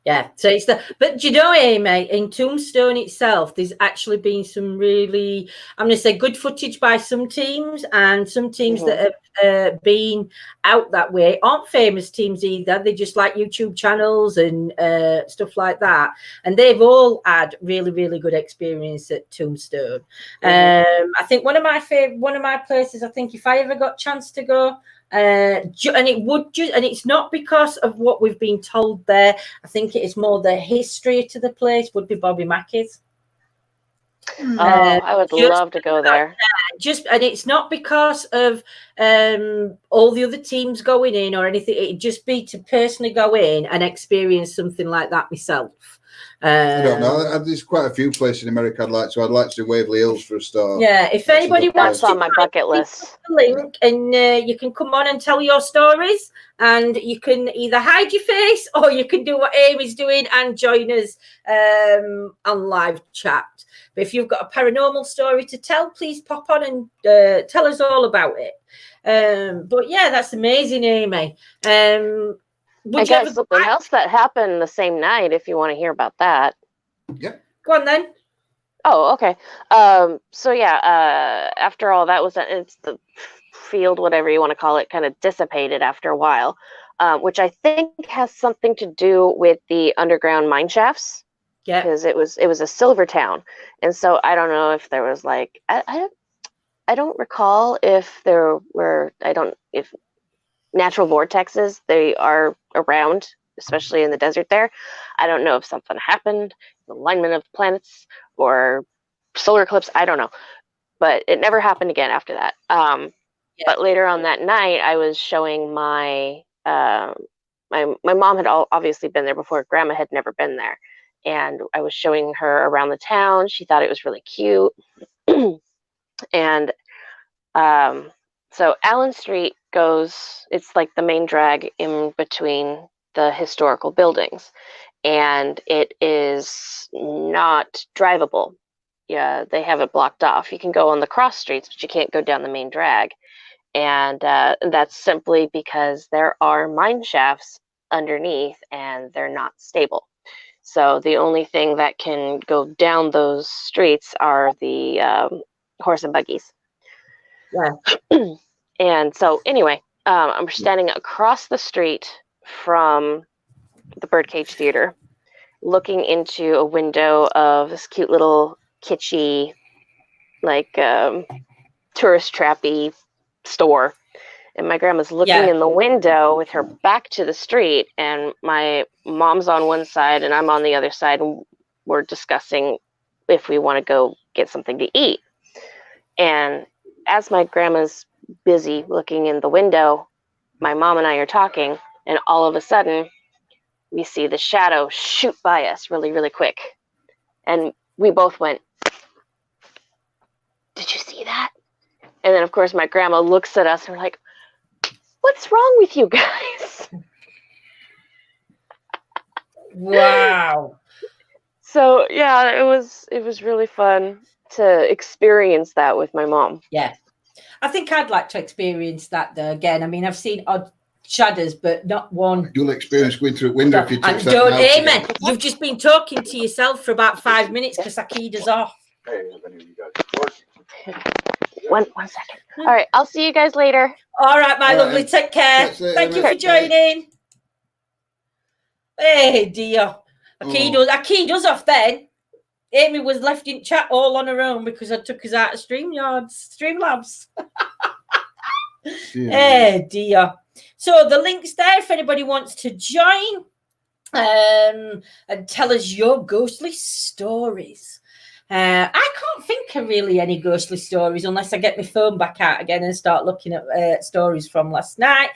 Yeah, so it's but do you know, Amy, in Tombstone itself, there's actually been some really, I'm going to say, good footage by some teams, and some teams that have been out that way aren't famous teams either. They just like YouTube channels and stuff like that, and they've all had really, really good experience at Tombstone. I think one of my places, I think if I ever got a chance to go, and it's not because of what we've been told there. I think it is more the history to the place would be Bobby Mackey's. I would love to go there. And it's not because of all the other teams going in or anything. It'd just be to personally go in and experience something like that myself. I don't know. There's quite a few places in America I'd like to do Waverly Hills for a start. Yeah, if anybody wants to, on my bucket list, the link, and you can come on and tell your stories, and you can either hide your face or you can do what Amy's doing and join us on live chat. But if you've got a paranormal story to tell, please pop on and tell us all about it. But yeah, that's amazing, Amy. I got something else that happened the same night if you want to hear about that. Yeah. Go on then. Oh, okay. So yeah, after all that was, it's the field, whatever you want to call it, kind of dissipated after a while, which I think has something to do with the underground mine shafts. Yeah. Because it was a silver town. And so I don't know if there was like, I don't recall if there were, if natural vortexes, they are around, especially in the desert there. I don't know if something happened, alignment of planets or solar eclipse, I don't know. But it never happened again after that. But later on that night, I was showing my my mom had obviously been there before. Grandma had never been there, and I was showing her around the town. She thought it was really cute, and so Allen Street goes. It's like the main drag in between the historical buildings, and it is not drivable. Yeah, they have it blocked off. You can go on the cross streets, but you can't go down the main drag. And that's simply because there are mine shafts underneath and they're not stable. So the only thing that can go down those streets are the horse and buggies. Yeah. And so anyway, I'm standing across the street from the Birdcage Theater, looking into a window of this cute little kitschy, like tourist trappy store. And my grandma's looking in the window with her back to the street, and my mom's on one side and I'm on the other side, and we're discussing if we want to go get something to eat. And as my grandma's busy looking in the window, my mom and I are talking, and all of a sudden we see the shadow shoot by us really, really quick. And we both went, "Did you see that?" And then, of course, my grandma looks at us and we're like, "What's wrong with you guys?" Wow. So yeah, it was really fun to experience that with my mom. Yeah. I think I'd like to experience that though again. I mean, I've seen odd shadows, but not one. You'll experience going through a window if you touch And that don't, mouse amen. again. You've just been talking to yourself for about 5 minutes because I keyed us off. One second. All right, I'll see you guys later. All right, my All lovely. right. Take care. Thank you for joining. Hey, dear. I keyed us off then. Amy was left in chat all on her own because I took us out of Streamlabs. Hey, dear. So the link's there if anybody wants to join and tell us your ghostly stories. I can't think of really any ghostly stories unless I get my phone back out again and start looking at stories from last night.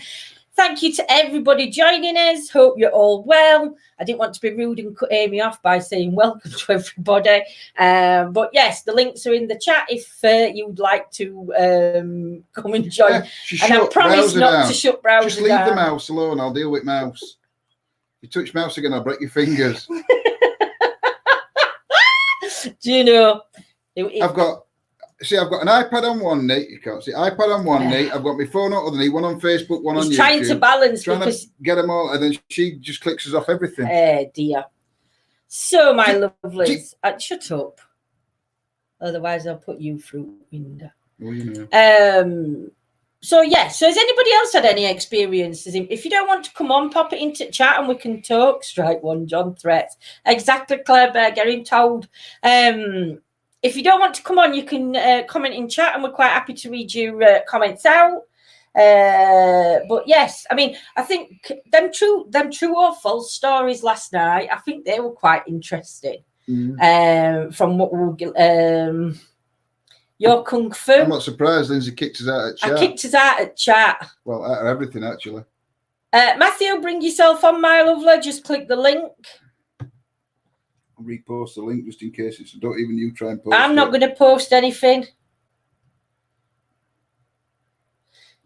Thank you to everybody joining us. Hope you're all well. I didn't want to be rude and cut Amy off by saying welcome to everybody. But yes, the links are in the chat if you'd like to come and join. And I promise not to shut browser Just leave down. the mouse alone. I'll deal with mouse. If you touch mouse again, I'll break your fingers. Do you know? I've got an iPad on one knee. You can't see iPad on one knee. I've got my phone on the other knee. One on Facebook, one on YouTube. Trying to balance to get them all, and then she just clicks us off everything. Oh dear. So my lovelies, shut up. Otherwise, I'll put you through the window. Well, you know. So has anybody else had any experiences? If you don't want to come on, pop it into chat and we can talk. Strike one, John Threats. Exactly, Claire Bear, getting told. If you don't want to come on, you can comment in chat and we're quite happy to read your comments out. But yes, I mean, I think them true or false stories last night, I think they were quite interesting. From what we'll your Kung Fu. I'm not surprised Lindsay kicked us out at chat. I kicked us out at chat. Well, out of everything, actually. Matthew, bring yourself on, my lovely. Just click the link. I'll repost the link just in case it's. Don't even you try and post I'm not going to post anything.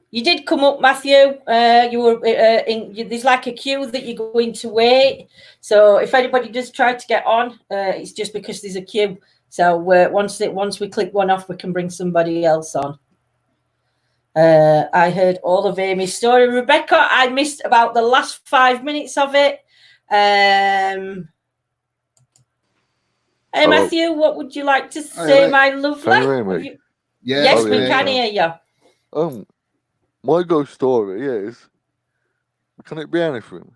You did come up, Matthew. You were there's like a queue that you're going to wait. So if anybody does try to get on, it's just because there's a queue. So once we click one off, we can bring somebody else on. I heard all of Amy's story. Rebecca, I missed about the last 5 minutes of it. Hey, Matthew, what would you like to say, my lovely? Can you hear me? Yes, we can hear you. My ghost story is, can it be anything?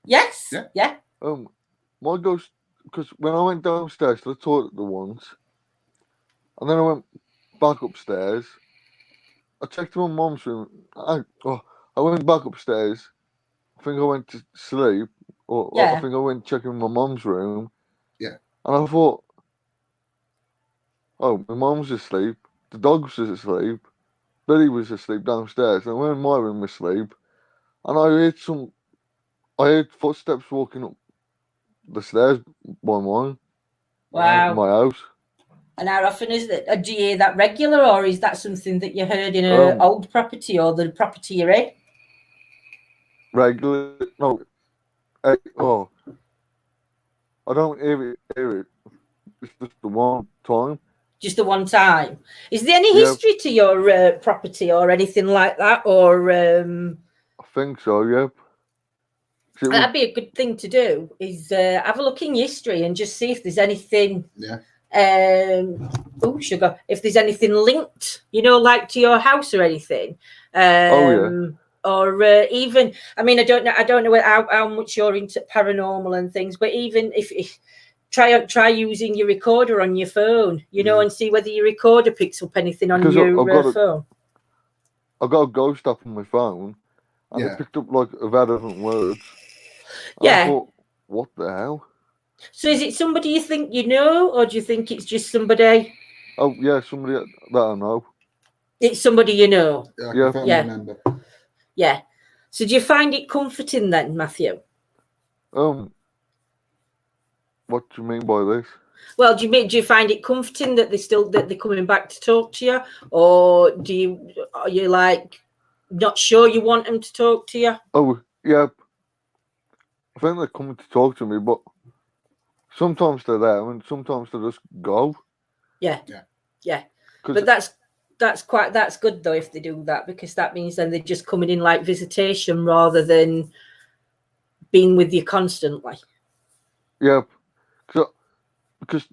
Yes. Yeah. My ghost, because when I went downstairs to the toilet the once, and then I went back upstairs, I checked my mum's room. I went back upstairs. I think I went to sleep, or I think I went checking my mum's room. Yeah. And I thought, my mum's asleep, the dog's asleep. Billy was asleep downstairs, and I went in my room asleep, and I heard footsteps walking up the stairs by mine, Wow. my house. And how often is it? Do you hear that regular, or is that something that you heard in an old property or the property you're in? Regular, no. Oh, I don't hear it. It's just the one time. Just the one time. Is there any Yeah. history to your property or anything like that? Or I think so, yep. that'd be a good thing to do, is have a look in history and just see if there's anything. Yeah. Sugar. If there's anything linked, like to your house or anything. Or even, I mean, I don't know how much you're into paranormal and things, but even if try using your recorder on your phone, and see whether your recorder picks up anything on your phone. I've got a ghost app on my phone, and it picked up like a different words. Yeah. I thought, what the hell? So is it somebody you think you know, or do you think it's just somebody? Oh yeah, somebody that I know. It's somebody you know. Yeah. Remember. Yeah. So do you find it comforting then, Matthew? What do you mean by this? Well, do you find it comforting that they're coming back to talk to you, or are you like not sure you want them to talk to you? Oh yeah, I think they're coming to talk to me, but sometimes they're there and sometimes they just go. Yeah. But that's good though if they do that, because that means then they're just coming in like visitation rather than being with you constantly. Yeah, because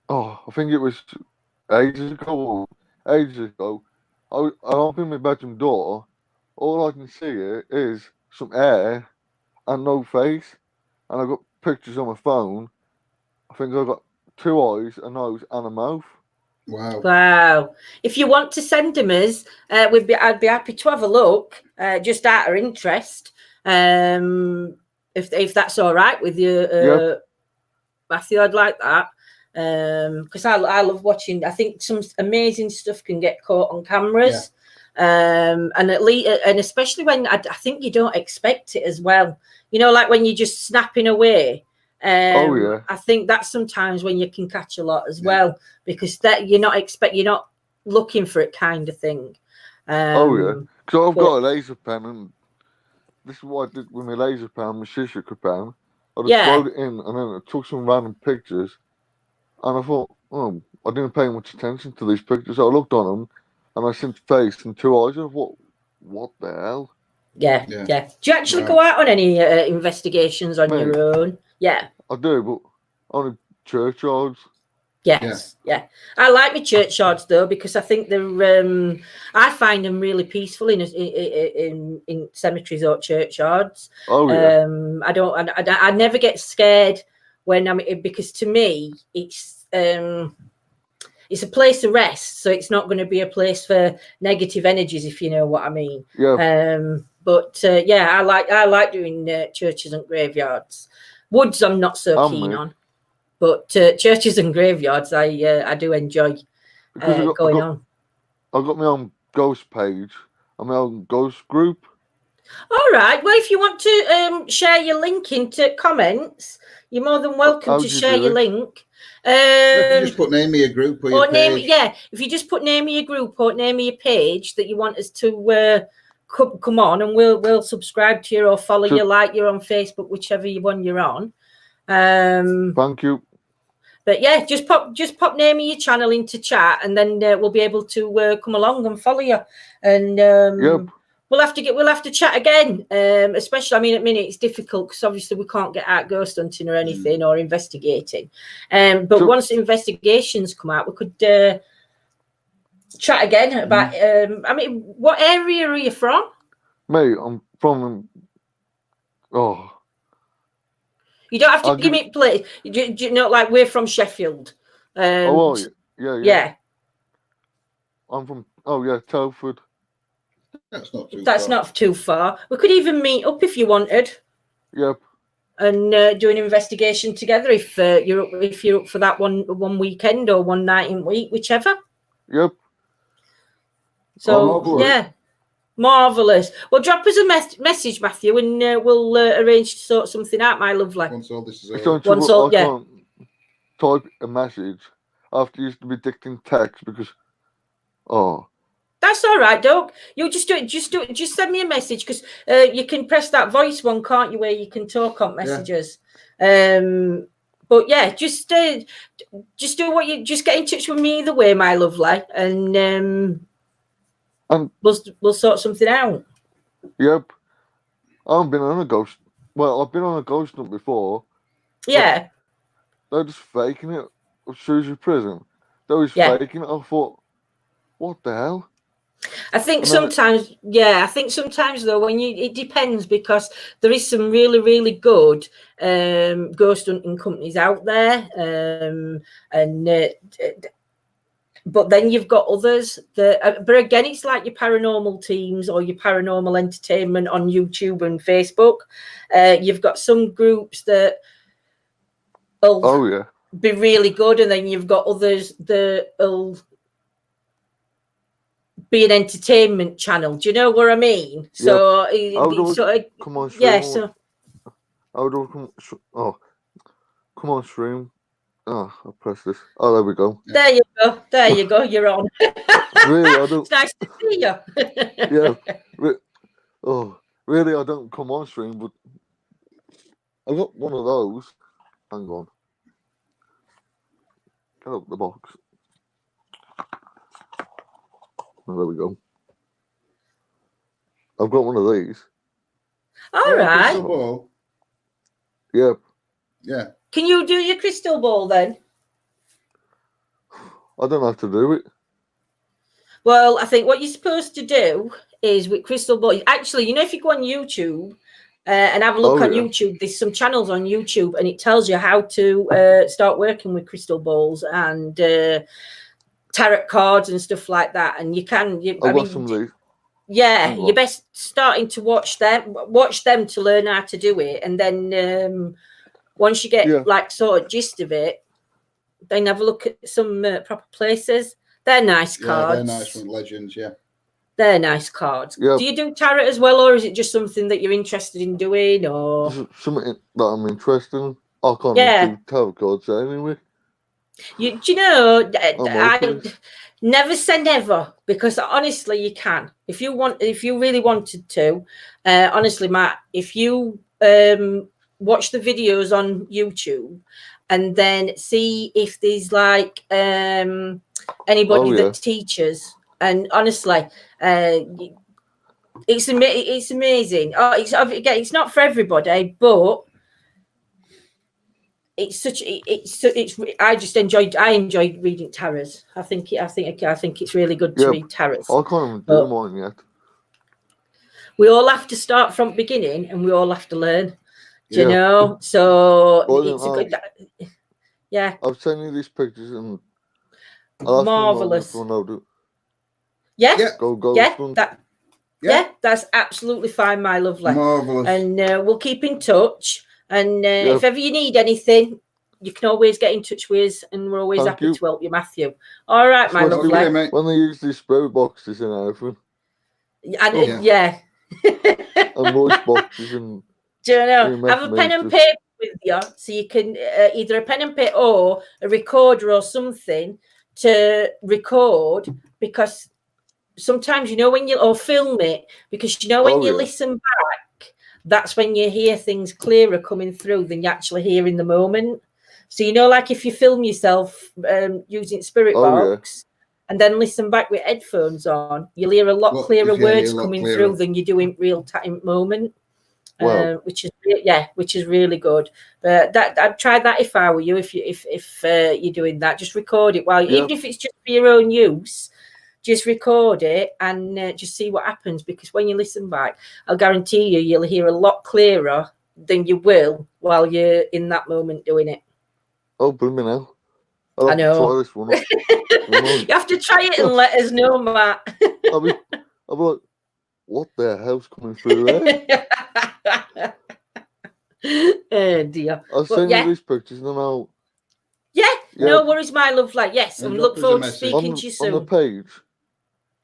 I think it was ages ago. I opened my bedroom door. All I can see is some air and no face, and I got pictures on my phone. I think I got 2 eyes, a nose, and a mouth. Wow. If you want to send them us, I'd be happy to have a look, just out of interest. If that's all right with you, Matthew, I'd like that. Because I love watching. I think some amazing stuff can get caught on cameras. And at least, and especially when I think you don't expect it as well. Like when you're just snapping away. I think that's sometimes when you can catch a lot as well, because that you're not looking for it, kind of thing. Because I've got a laser pen, and this is what I did with my laser pen, my shisha pen. I just wrote it in, and then I took some random pictures, and I thought, I didn't pay much attention to these pictures. So I looked on them, and I seen face and 2 eyes. I thought, what the hell? Yeah. Do you actually go out on any investigations on your own? Yeah. I do, but only churchyards. Yes. I like my churchyards though, because I think they're. I find them really peaceful in cemeteries or churchyards. I never get scared when I'm, because to me it's a place of rest, so it's not going to be a place for negative energies, if you know what I mean. I like doing churches and graveyards. Woods I'm not so keen on, but churches and graveyards I do enjoy going on. I've got my own ghost page and my own ghost group. All right. Well, if you want to share your link into comments, you're more than welcome to share your link. If you just put name of your group or your page. If you just put name of your group or name of your page that you want us to come on, and we'll subscribe to you or follow you, like you're on Facebook, whichever one you're on. Thank you. But yeah, just pop name of your channel into chat, and then we'll be able to come along and follow you. And we'll have to chat again. Especially, I mean, at the minute it's difficult because obviously we can't get out ghost hunting or anything or investigating. But once the investigations come out, we could chat again about. I mean, what area are you from? Mate, I'm from. You don't have to give me place. You know, like we're from Sheffield. Yeah. I'm from. Telford. That's not too far. We could even meet up if you wanted. Yep. And do an investigation together if you're up for that one weekend or one night in week, whichever. Yep. So marvellous. yeah, marvelous. Well, drop us a message, Matthew, and we'll arrange to sort something out, my lovely. Once all this is It's over. on Once trouble. all- I yeah. can't type a message. I have to use to be dictating text because, That's all right, Doug. You just do it. Just send me a message because you can press that voice one, can't you, where you can talk on messages. But yeah, just do what you just get in touch with me either way, my lovely, and we'll sort something out. Yep. I haven't been on a ghost. Well, I've been on a ghost hunt before. Yeah, They're just faking it. Shrewsbury Prison. They was Yeah. faking it. I thought, what the hell? I think And then sometimes. Yeah, I think sometimes though, when it depends because there is some really, really good ghost hunting companies out there, but then you've got others that. But again, it's like your paranormal teams or your paranormal entertainment on YouTube and Facebook. You've got some groups that will yeah. be really good, and then you've got others that will be an entertainment channel. Do you know what I mean? So Come on, stream. yeah. So How do I come on, stream. Oh, I'll press this. Oh, there we go. there you go. There you go. You're on. Really, I don't. It's nice to see you. Yeah. Really, I don't come on stream, but I got one of those. Hang on. Get out the box. Oh, there we go. I've got one of these. All right. Crystal ball. Yep. Yeah. Can you do your crystal ball then? I don't have to do it. Well, I think what you're supposed to do is with crystal ball. Actually, if you go on YouTube and have a look on YouTube, there's some channels on YouTube, and it tells you how to start working with crystal balls and tarot cards and stuff like that. And you can. Some of these. Yeah, you're best starting to watch them to learn how to do it, and then once you get like sort of gist of it, then have a look at some proper places. They're nice cards. Yeah, they're nice from Legends. Yeah, they're nice cards. Yep. Do you do tarot as well, or is it just something that you're interested in doing, or something that I'm interested in? I can't do tarot cards anyway. Do you know? I never say never, because honestly, you can if you really wanted to. Honestly, Matt, if you watch the videos on YouTube and then see if there's like anybody that teaches, and honestly, it's amazing. It's not for everybody, but I enjoy reading tarots. I think it's really good to read tarots. I can't even do mine yet. We all have to start from beginning, and we all have to learn. Do you know? So it's a good. Yeah. I've sent you these pictures, and marvelous. Yeah. That's absolutely fine, my lovely. Marvelous. And we'll keep in touch. And if ever you need anything, you can always get in touch with us, and we're always happy to help you, Matthew. All right, my lovely. When they use these spirit boxes and everything. And voice boxes and. Do you know? Have a pen and paper with you, so you can either a pen and paper or a recorder or something to record, because sometimes when you film it, because when you listen back, that's when you hear things clearer coming through than you actually hear in the moment. So like if you film yourself using Spirit Box and then listen back with headphones on, you'll hear a lot clearer words coming through than you do in real time moment. Which is really good. But I'd try that if I were you. If you're doing that, just record it even if it's just for your own use. Just record it and just see what happens, because when you listen back, I'll guarantee you'll hear a lot clearer than you will while you're in that moment doing it. Oh, blimey now. I know. Try this one. You have to try it and let us know, Matt. I'll be like, what the hell's coming through there? Oh dear. I'll send you these pictures and then I'll. Yeah, no worries, my lovely. Yes, and look forward to speaking to you soon. On the page,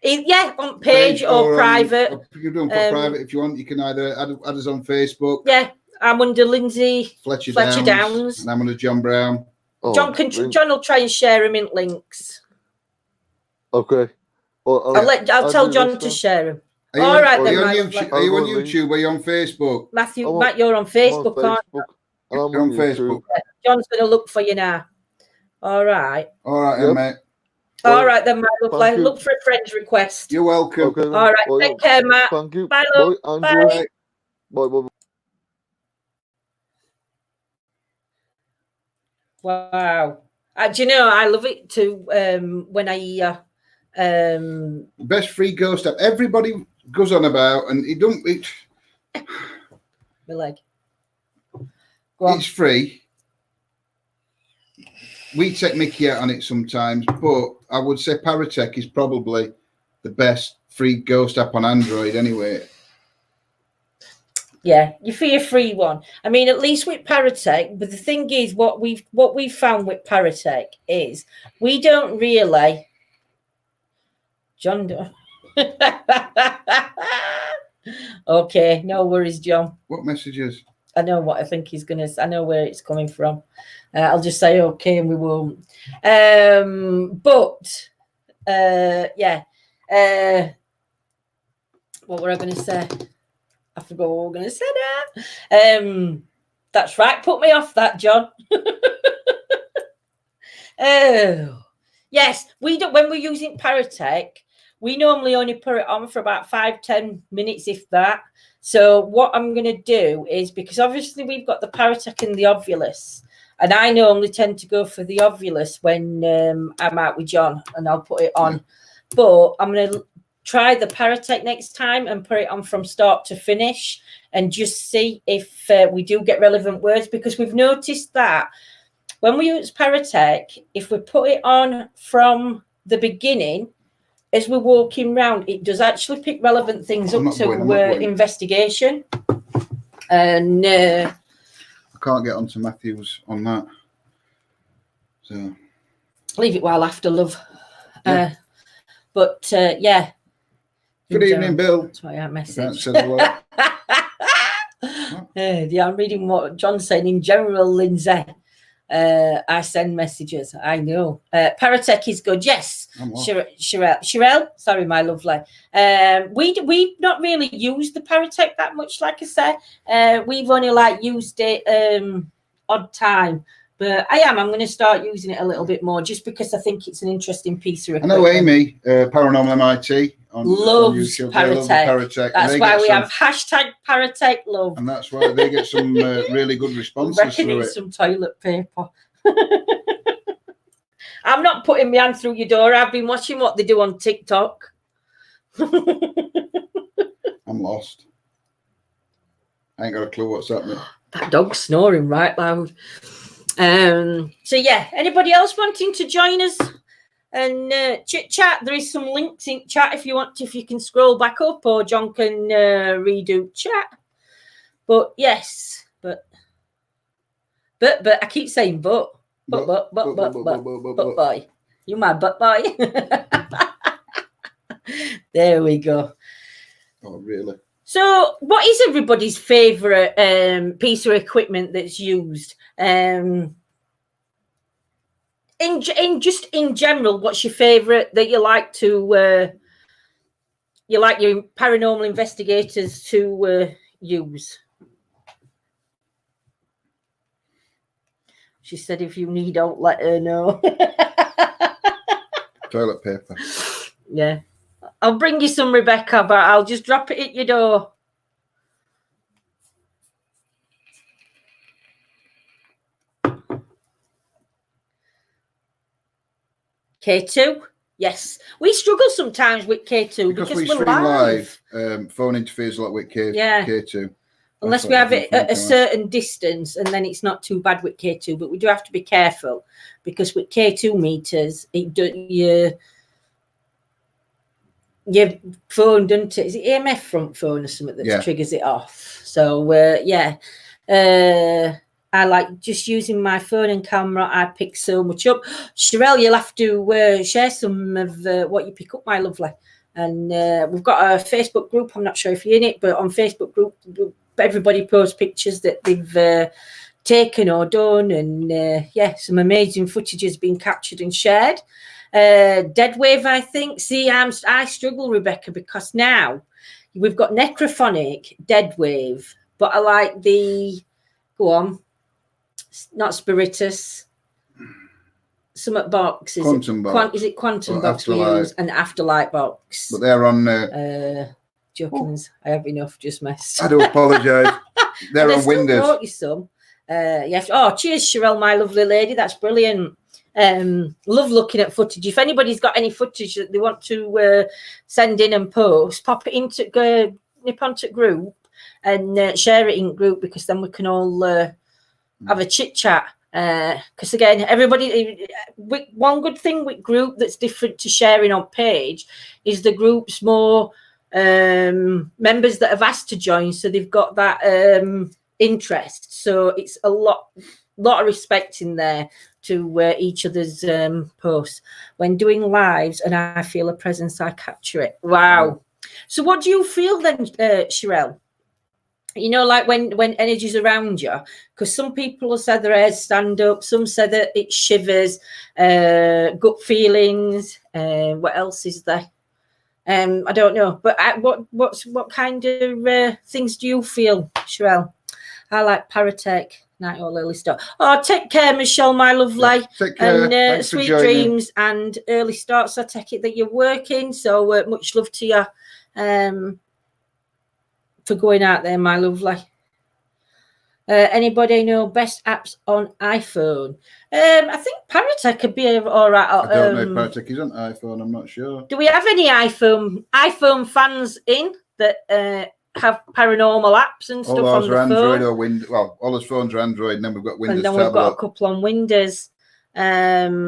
Yeah, on page or private. You don't put private if you want. You can either add us on Facebook. Yeah, I'm under Lindsay Fletcher Downs. And I'm under John Brown. Oh, John will try and share him in links. Okay. Well, I'll tell John to share him. All right then, Are you on YouTube? Are you on Facebook? Matt, you're on Facebook, aren't you? You're on Facebook. Yeah, John's going to look for you now. All right. All right, then, mate. All right then, my lovely. Look for a friend's request. You're welcome. Okay, all right. Take care, Matt. Thank you. Bye, love. Bye. Bye. Wow. Do you know, I love it too when I best free ghost app. Everybody goes on about, and it don't. My leg. It's free. We take Mickey out on it sometimes, but I would say Paratech is probably the best free ghost app on Android anyway. Yeah, you for your free one. I mean, at least with Paratech, but the thing is, what we've found with Paratech is we don't really. John. Okay, no worries, John. What messages? I know what I think he's gonna. I know where it's coming from. I'll just say okay, and we won't. Yeah. What were I going to say? I forgot what we were going to say now. That's right. Put me off that, John. Oh, yes. We don't. When we're using Paratech, we normally only put it on for about 5-10 minutes, if that. So what I'm going to do is, because obviously we've got the Paratech and the Ovulus, and I normally tend to go for the Ovulus when I'm out with John, and I'll put it on. But I'm going to try the Paratech next time and put it on from start to finish and just see if we do get relevant words, because we've noticed that when we use Paratech, if we put it on from the beginning, as we're walking around, it does actually pick relevant things up to investigation. And I can't get onto Matthews on that. So leave it while after, love. Yeah. Yeah. Good evening, Bill. That's why I messaged. Yeah, I'm reading what John's saying. In general, Lindsay, I send messages. I know. Paratech is good. Yes. Sherelle. Sorry, my lovely. We've not really used the Paratech that much, like I said. We've only used it odd time. But I'm going to start using it a little bit more, just because I think it's an interesting piece of equipment. I know Amy, Paranormal MIT, loves Paratech. That's why we have hashtag Paratech love. And that's why they get some really good responses through it. Some toilet paper. I'm not putting my hand through your door. I've been watching what they do on TikTok. I'm lost. I ain't got a clue what's happening. That dog's snoring right loud. So yeah, anybody else wanting to join us and chit chat? There is some links in chat if you want to, if you can scroll back up, or John can redo chat. But yes, but I keep saying but boy, you my butt boy. There we go. Oh really? So, what is everybody's favourite piece of equipment that's used? In general, what's your favourite that you like to you like your paranormal investigators to use? She said, "If you need, don't let her know." Toilet paper. Yeah. I'll bring you some, Rebecca, but I'll just drop it at your door. K2? Yes. We struggle sometimes with K2 because we stream live. Phone interferes a lot with K2. Unless we have it at a certain distance, and then it's not too bad with K2, but we do have to be careful, because with K2 meters, your phone, doesn't it? Is it EMF front phone or something that triggers it off? So I like just using my phone and camera. I pick so much up. Sherelle, you'll have to share some of what you pick up, my lovely. And we've got a Facebook group. I'm not sure if you're in it, but on Facebook group, everybody posts pictures that they've taken or done. And some amazing footage has been captured and shared. Dead wave, I think. See, I struggle, Rebecca, because now we've got necrophonic, dead wave, but I like go on, not spiritus. Summit box is Quantum box. Is it quantum Or box we Afterlife. use and afterlife box? But they're on. Jokings, I have enough. Just messed. I do apologise. They're on Windows. Brought you some. Yes. Oh, cheers, Cheryl, my lovely lady. That's brilliant. Love looking at footage. If anybody's got any footage that they want to send in and post, pop it into nip onto group and share it in group, because then we can all have a chit chat. Because again, everybody, one good thing with group that's different to sharing on page is the group's more members that have asked to join, so they've got that interest. So it's a lot of respect in there to each other's posts. When doing lives and I feel a presence, I capture it. Wow. So what do you feel then, Sherelle? You know, like when energy's around you, because some people will say their hairs stand up, some say that it shivers, gut feelings. What else is there? I don't know, but what kind of things do you feel, Sherelle? I like Paratech, night or early start. Oh, take care, Michelle, my lovely. Yeah, take care. And sweet dreams and early starts. I take it that you're working, so much love to you. For going out there, my lovely. Anybody know best apps on iPhone? I think Paratech could be all right. I don't know if Paratech is on iPhone. I'm not sure. Do we have any iPhone fans in that have paranormal apps and stuff on the phone? Android or Windows. Well, all his phones are Android, and then we've got Windows. And then we've got a couple on Windows. But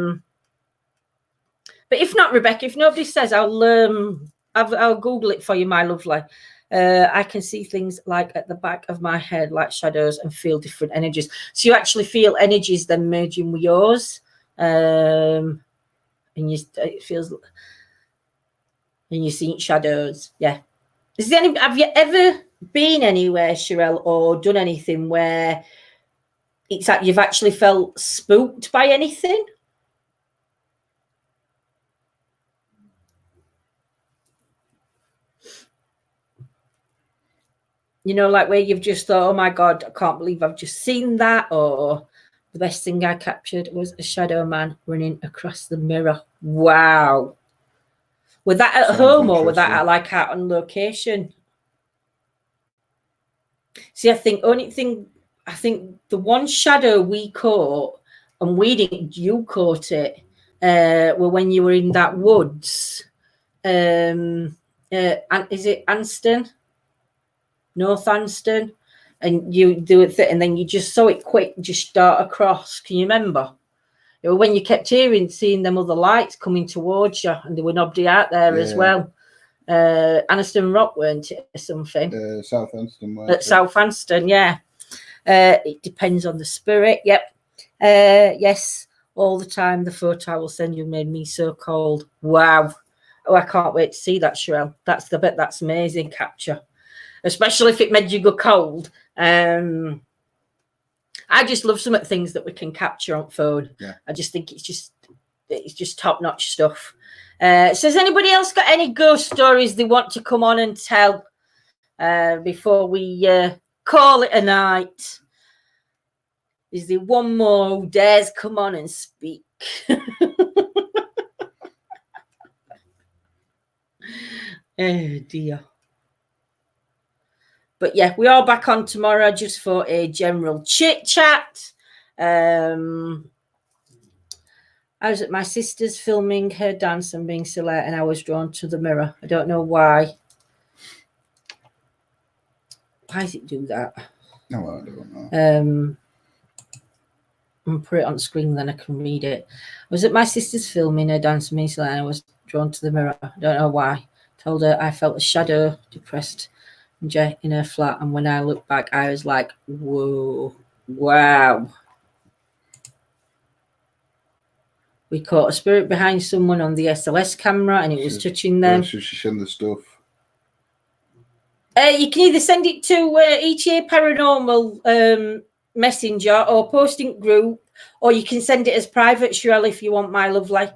if not, Rebecca, if nobody says, I'll Google it for you, my lovely. I can see things like at the back of my head, like shadows, and feel different energies. So you actually feel energies then merging with yours, and it feels, and you see shadows. Yeah. Have you ever been anywhere, Sherelle, or done anything where it's like you've actually felt spooked by anything? You know, like where you've just thought, oh my God, I can't believe I've just seen that. Or the best thing I captured was a shadow man running across the mirror. Wow. Was that at home or was that out on location? See, I think the one shadow we caught, and you caught it, were when you were in that woods. And is it Anston? North Anston, and you do it, and then you just saw it quick, just start across. Can you remember? It was when you kept seeing them other lights coming towards you, and there were nobody out there as well. Aniston Rock, weren't it, or something? South Anston. At South Anston, yeah. It depends on the spirit. Yep. Yes, all the time. The photo I will send you made me so cold. Wow. Oh, I can't wait to see that, Sherelle. That's amazing capture. Especially if it made you go cold. I just love some of the things that we can capture on phone. Yeah. I just think it's just top-notch stuff. So has anybody else got any ghost stories they want to come on and tell before we call it a night? Is there one more who dares come on and speak? Oh, dear. But yeah, we are back on tomorrow just for a general chit chat. I was at my sister's filming her dance and being silly, and I was drawn to the mirror. I don't know why. Why does it do that? No, I don't know. I'll put it on screen, then I can read it. I was at my sister's filming her dance and being silly, and I was drawn to the mirror. I don't know why. Told her I felt a shadow, depressed in her flat, and when I looked back, I was like, whoa, wow. We caught a spirit behind someone on the SLS camera, and it was touching them. Where should she send the stuff? You can either send it to ETA Paranormal Messenger or posting group, or you can send it as private, Cheryl, if you want, my lovely.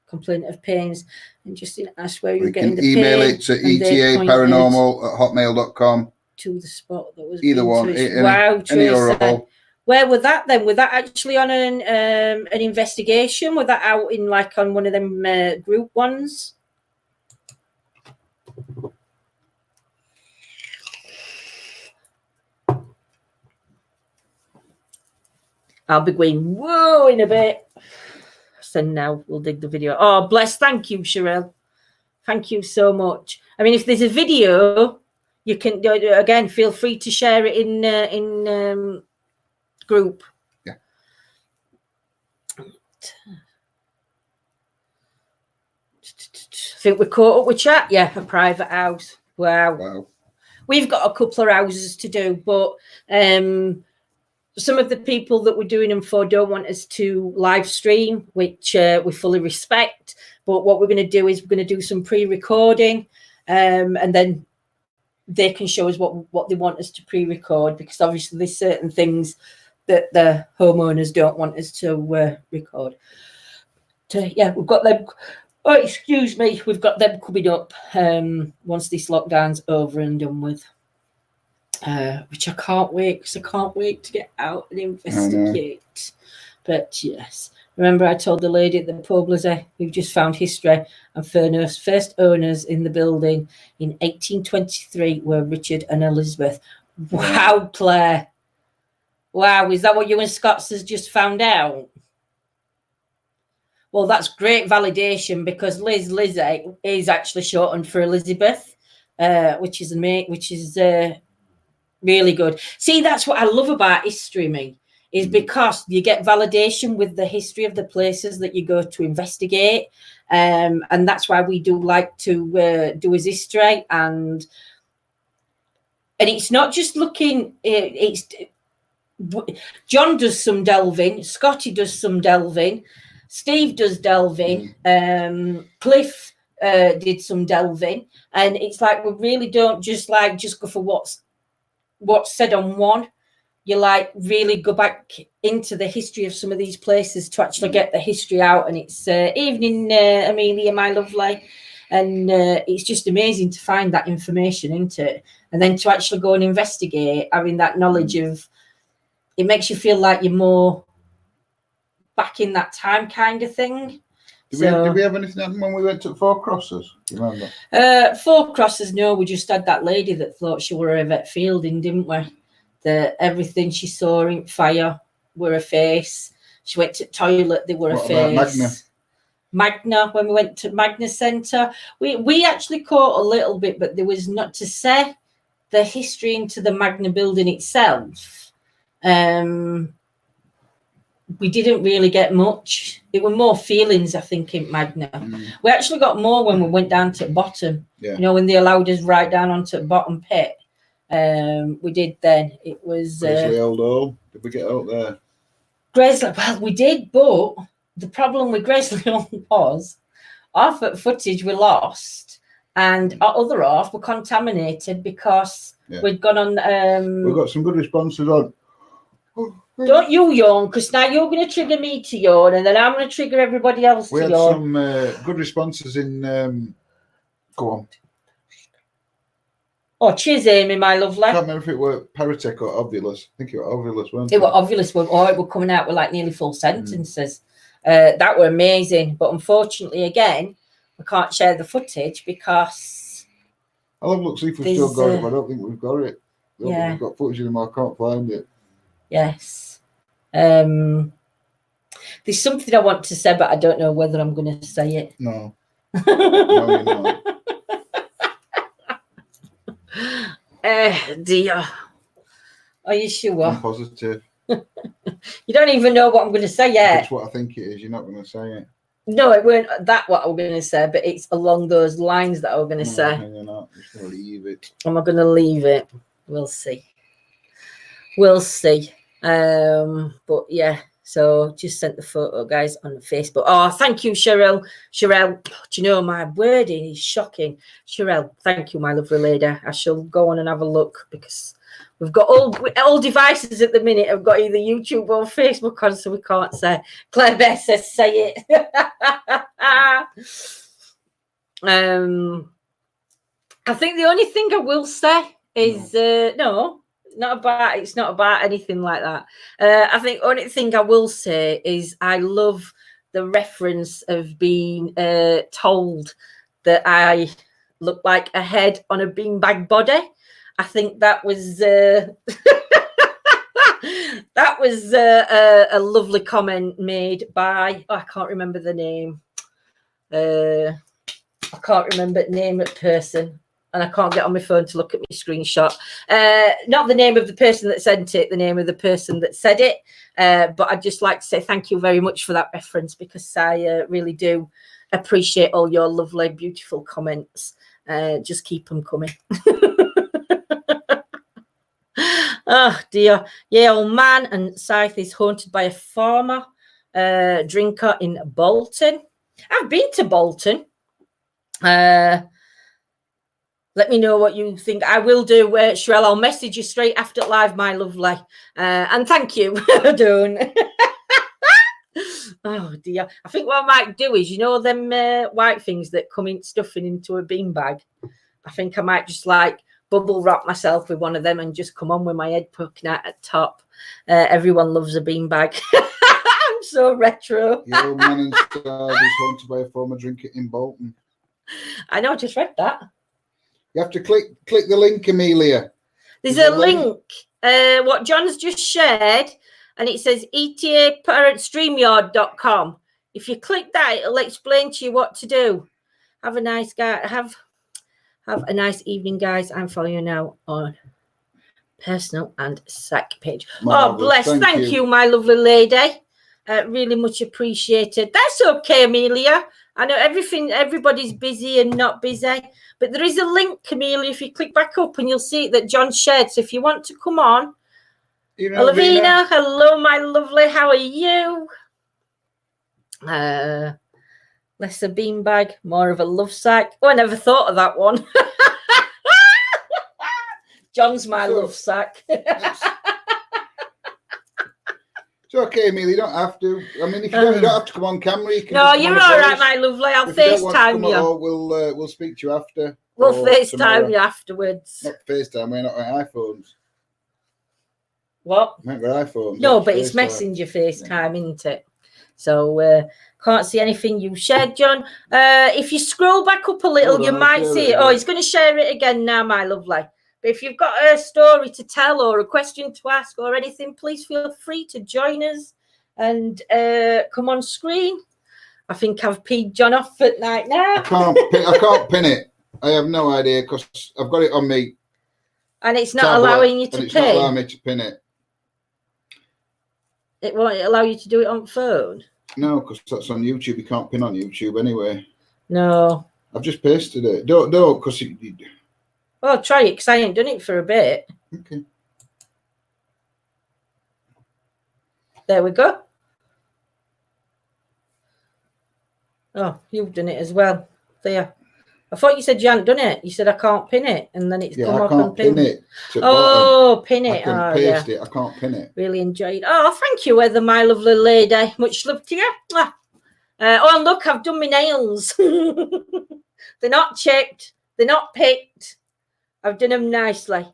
Complaint of pains. And just ask where you're getting the pain. Email it to etaparanormal@hotmail.com. To the spot that was either one. Wow, any or all. Where was that then? Was that actually on an investigation? Was that out in like on one of them group ones? I'll be going whoa in a bit. So now we'll dig the video. Oh, bless. Thank you, Cheryl. Thank you so much. I mean, if there's a video, you can again feel free to share it in group. Yeah. I think we're caught up with chat. Yeah, a private house. Wow. We've got a couple of houses to do, but some of the people that we're doing them for don't want us to live stream, which we fully respect. But what we're going to do is we're going to do some pre-recording, and then they can show us what they want us to pre-record, because obviously there's certain things that the homeowners don't want us to record. Yeah, we've got them. Oh, excuse me. We've got them coming up once this lockdown's over and done with. Which I can't wait, because I can't wait to get out and investigate. But yes, remember I told the lady at the pub, Lizzie, we've just found history, and Furnos' first owners in the building in 1823 were Richard and Elizabeth. Wow, Claire. Wow, is that what you and Scott's has just found out? Well, that's great validation, because Lizzie is actually shortened for Elizabeth, which is really good. See, that's what I love about history, me, is because you get validation with the history of the places that you go to investigate. And that's why we do like to do his history. And it's not just looking, John does some delving, Scotty does some delving, Steve does delving, Cliff did some delving. And it's like, we really don't just go for what's said on one. You like really go back into the history of some of these places to actually get the history out. And it's evening, Amelia, my lovely, and it's just amazing to find that information into it, and then to actually go and investigate, having that knowledge of it makes you feel like you're more back in that time kind of thing. Did we have anything happen when we went to Four Crosses? Do you remember? Four Crosses, no. We just had that lady that thought she were Yvette Fielding, didn't we? That everything she saw in fire were a face. She went to the toilet, they were a face. Magna, when we went to Magna Centre, we actually caught a little bit, but there was not to say the history into the Magna building itself. We didn't really get much. It were more feelings, I think, in Magna. We actually got more when we went down to the bottom. Yeah. You know, when they allowed us right down onto the bottom pit. We did then. It was Grizzly Old Hall. Did we get out there? Grizzly, well, we did, but the problem with Grizzly was our footage we lost, and our other half were contaminated because we'd gone on. We've got some good responses on. Don't you yawn, because now you're going to trigger me to yawn, and then I'm going to trigger everybody else to yawn. We had some good responses in. Go on. Oh, cheers, Amy, my lovely. I can't remember if it were Paratech or Ovulus. I think it were Ovulus, weren't it? It were Ovulus, or it were coming out with like nearly full sentences. That were amazing, but unfortunately, again, we can't share the footage because. I'll have a look, see if we've still got it, but I don't think we've got it. We've got footage anymore, I can't find it. Yes. There's something I want to say, but I don't know whether I'm going to say it. No. No, you're not. Dear. Are you sure? I'm positive. You don't even know what I'm going to say yet. That's what I think it is. You're not going to say it. No, it weren't that what I'm going to say, but it's along those lines that I'm going to say. No, you're not. You're just going to leave it. Am I going to leave it? We'll see. We'll see. But yeah, So just sent the photo, guys, on Facebook. Oh, thank you, Cheryl. Cheryl, do you know my wording is shocking? Cheryl, thank you, my lovely lady. I shall go on and have a look because we've got all devices at the minute. I've got either YouTube or Facebook on, so we can't say. Claire Beth says, say it. I think the only thing I will say is no. It's not about anything like that. I think the only thing I will say is I love the reference of being told that I look like a head on a beanbag body. I think that was that was a lovely comment made by I can't remember the name. I can't remember the name of the person. And I can't get on my phone to look at my screenshot. Not the name of the person that sent it, the name of the person that said it. But I'd just like to say thank you very much for that reference because I really do appreciate all your lovely, beautiful comments. Just keep them coming. Oh, dear. Yeah, old man and Scythe is haunted by a farmer drinker in Bolton. I've been to Bolton. Let me know what you think. I will do, Sherelle. I'll message you straight after live, my lovely. And thank you. Don't. Oh, dear. I think what I might do is, you know, them white things that come in stuffing into a beanbag. I think I might just like bubble wrap myself with one of them and just come on with my head poking out at top. Everyone loves a beanbag. I'm so retro. Your old man and Star is haunted by a former drinker in Bolton. I know, I just read that. You have to click the link, Amelia. There's a link, what John's just shared, and it says ETA@StreamYard.com. If you click that, it'll explain to you what to do. Have a nice have a nice evening, guys. I'm following you now on personal and psych page. Marvelous. Oh, bless. Thank you, my lovely lady. Really much appreciated. That's okay, Amelia. I know everybody's busy and not busy, but there is a link, Amelia. If you click back up and you'll see that John shared. So if you want to come on, Lavina, hello, my lovely. How are you? Less a beanbag, more of a love sack. Oh, I never thought of that one. John's my love sack. It's okay, Amelia. You don't have to. I mean, if you don't have to come on camera. You can no, you're all right, my lovely. I'll FaceTime you. We'll speak to you after. We'll FaceTime you afterwards. Not FaceTime. We're not on iPhones. What? We're iPhones. No, but it's Messenger FaceTime, isn't it? So can't see anything you shared, John. If you scroll back up a little, you might see it. Oh, he's going to share it again now, my lovely. But if you've got a story to tell or a question to ask or anything, please feel free to join us and come on screen. I think I've peed John off at night now. I can't pin it. I have no idea because I've got it on me. And it's not allowing you to pin. It's not allowing me to pin it. It won't allow you to do it on phone? No, because that's on YouTube. You can't pin on YouTube anyway. No. I've just pasted it. Don't, because Well, try it because I ain't done it for a bit. Okay. There we go. Oh, you've done it as well. There. I thought you said you hadn't done it. You said I can't pin it, and then it's come up and pin it. Oh, pin it. I can paste it. I can't pin it. Really enjoyed. Oh, thank you, Heather, my lovely lady. Much love to you. Oh, look, I've done my nails. They're not chipped. They're not picked. I've done them nicely,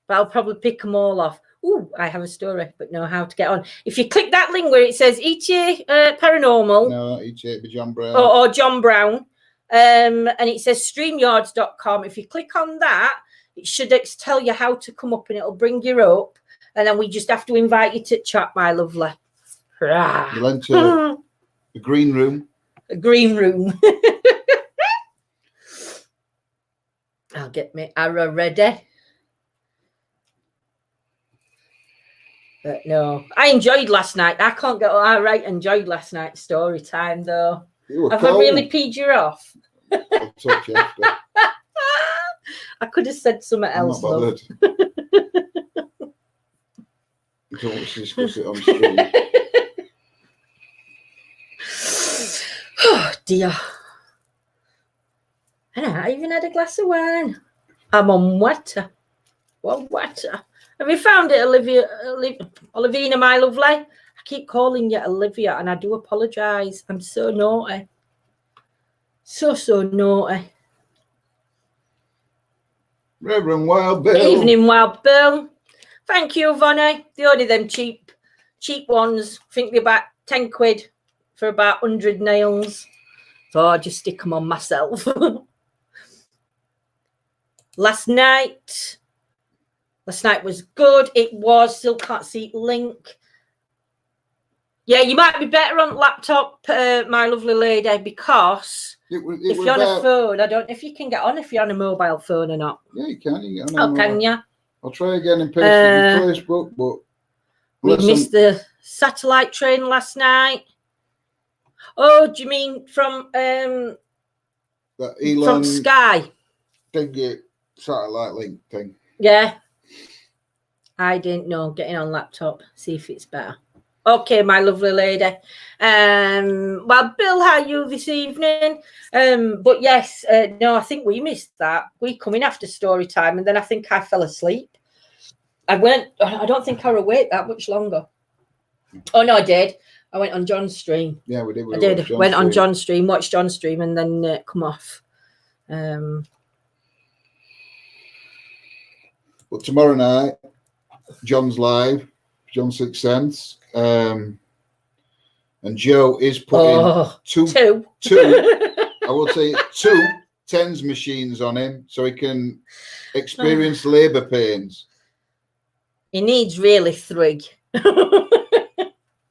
but I'll probably pick them all off. Ooh, I have a story, but know how to get on. If you click that link where it says ETA Paranormal. No, ETA by John Brown. Or John Brown. And it says StreamYards.com. If you click on that, it should tell you how to come up and it'll bring you up. And then we just have to invite you to chat, my lovely. You'll enter the green room. A green room. I'll get my arrow ready. But no, I enjoyed last night. I can't get all right. Enjoyed last night's story time though. Have I really peed you off? I'll talk to you after. I could have said something else. I'm not bothered. You don't want to discuss it on screen. Oh dear. And I even had a glass of wine. I'm on water. What water? Have you found it, Olivina, my lovely? I keep calling you Olivia, and I do apologise. I'm so naughty. So naughty. Reverend Wild Bill. Evening, Wild Bill. Thank you, Vonnie. The only them cheap ones. I think they're about 10 quid for about 100 nails. So I just stick them on myself. Last night was good. It was. Still can't see link. Yeah, you might be better on laptop, my lovely lady, because if you're on a phone, I don't know if you can get on if you're on a mobile phone or not. Yeah, you can. You get on. Oh, can you? I'll try again and post it on Facebook, but we missed the satellite train last night. Oh, do you mean from that Elon from Sky? Thingy satellite link thing. Yeah. I didn't know. Getting on laptop, see if it's better. Okay, my lovely lady. Well, Bill, how are you this evening? But yes, no, I think we missed that. We come in after story time, and then I think I fell asleep. I don't think I was awake that much longer. Oh no, I did. I went on John's stream. Yeah, we did. I did. Went on John's stream, watched John's stream, and then come off. But tomorrow night, John's live. John's Sixth Sense. And Joe is putting two. I will say 2 TENS machines on him so he can experience labour pains. He needs really 3. I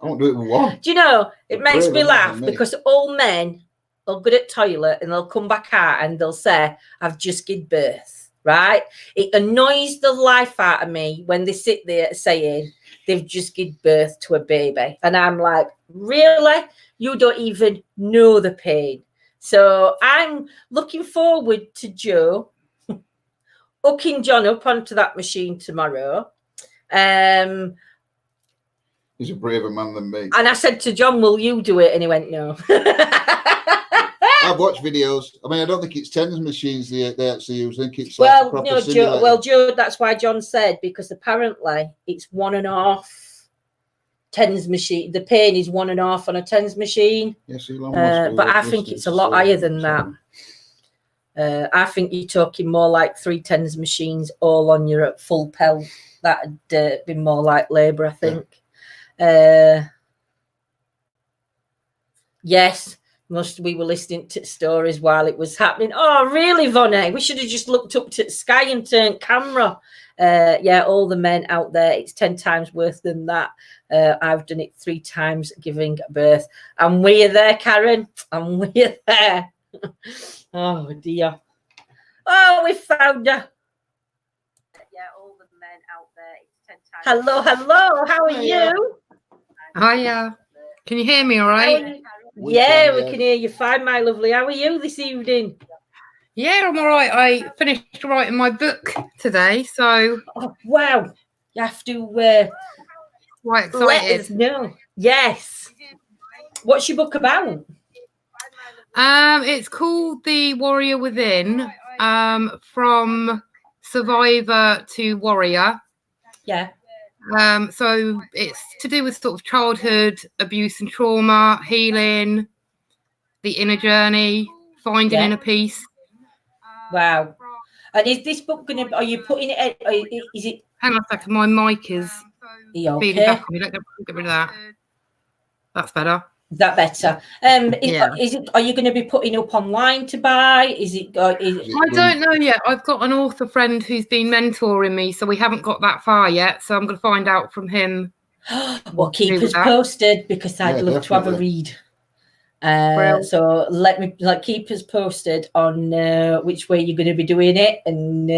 won't do it with 1. Do you know, it makes me laugh because all men are good at toilet and they'll come back out and they'll say, I've just given birth, right? It annoys the life out of me when they sit there saying they've just given birth to a baby. And I'm like, really? You don't even know the pain. So I'm looking forward to Joe hooking John up onto that machine tomorrow. He's a braver man than me. And I said to John, will you do it? And he went, no. I've watched videos. I mean, I don't think it's TENS machines they actually use. I think it's well, like no, Joe, that's why John said, because apparently it's 1.5 TENS machine. The pain is 1.5 on a TENS machine. Yes, but I think it's a lot higher than that. I think you're talking more like 3 TENS machines all on your at full pelt. That'd be more like labour, I think. Yeah. Yes. We were listening to stories while it was happening. Oh, really, Vonnie? We should have just looked up to the sky and turned camera. Yeah, all the men out there, it's 10 times worse than that. I've done it 3 times giving birth. And we're there, Karen. And we're there. Oh, dear. Oh, we found her. Yeah, all the men out there, it's 10 times. Hello. How are you? Hiya. Can you hear me all right? Yeah, we can hear you fine, my lovely. How are you this evening? Yeah, I'm all right. I finished writing my book today, so... Oh, wow. You have to quite excited. Let us know. Yes. What's your book about? It's called The Warrior Within, from survivor to warrior. Yeah. So it's to do with sort of childhood abuse and trauma, healing, the inner journey, finding inner peace. Wow. And is this book going to, are you putting it, is it? Hang on a second, my mic is feeding back on me. Let me get rid of that. That's better. Is that better? Is it? Are you going to be putting up online to buy? Is it? I don't know yet. I've got an author friend who's been mentoring me, so we haven't got that far yet. So I'm going to find out from him. Well, keep us posted because I'd love to have a read. So let me keep us posted on which way you're going to be doing it and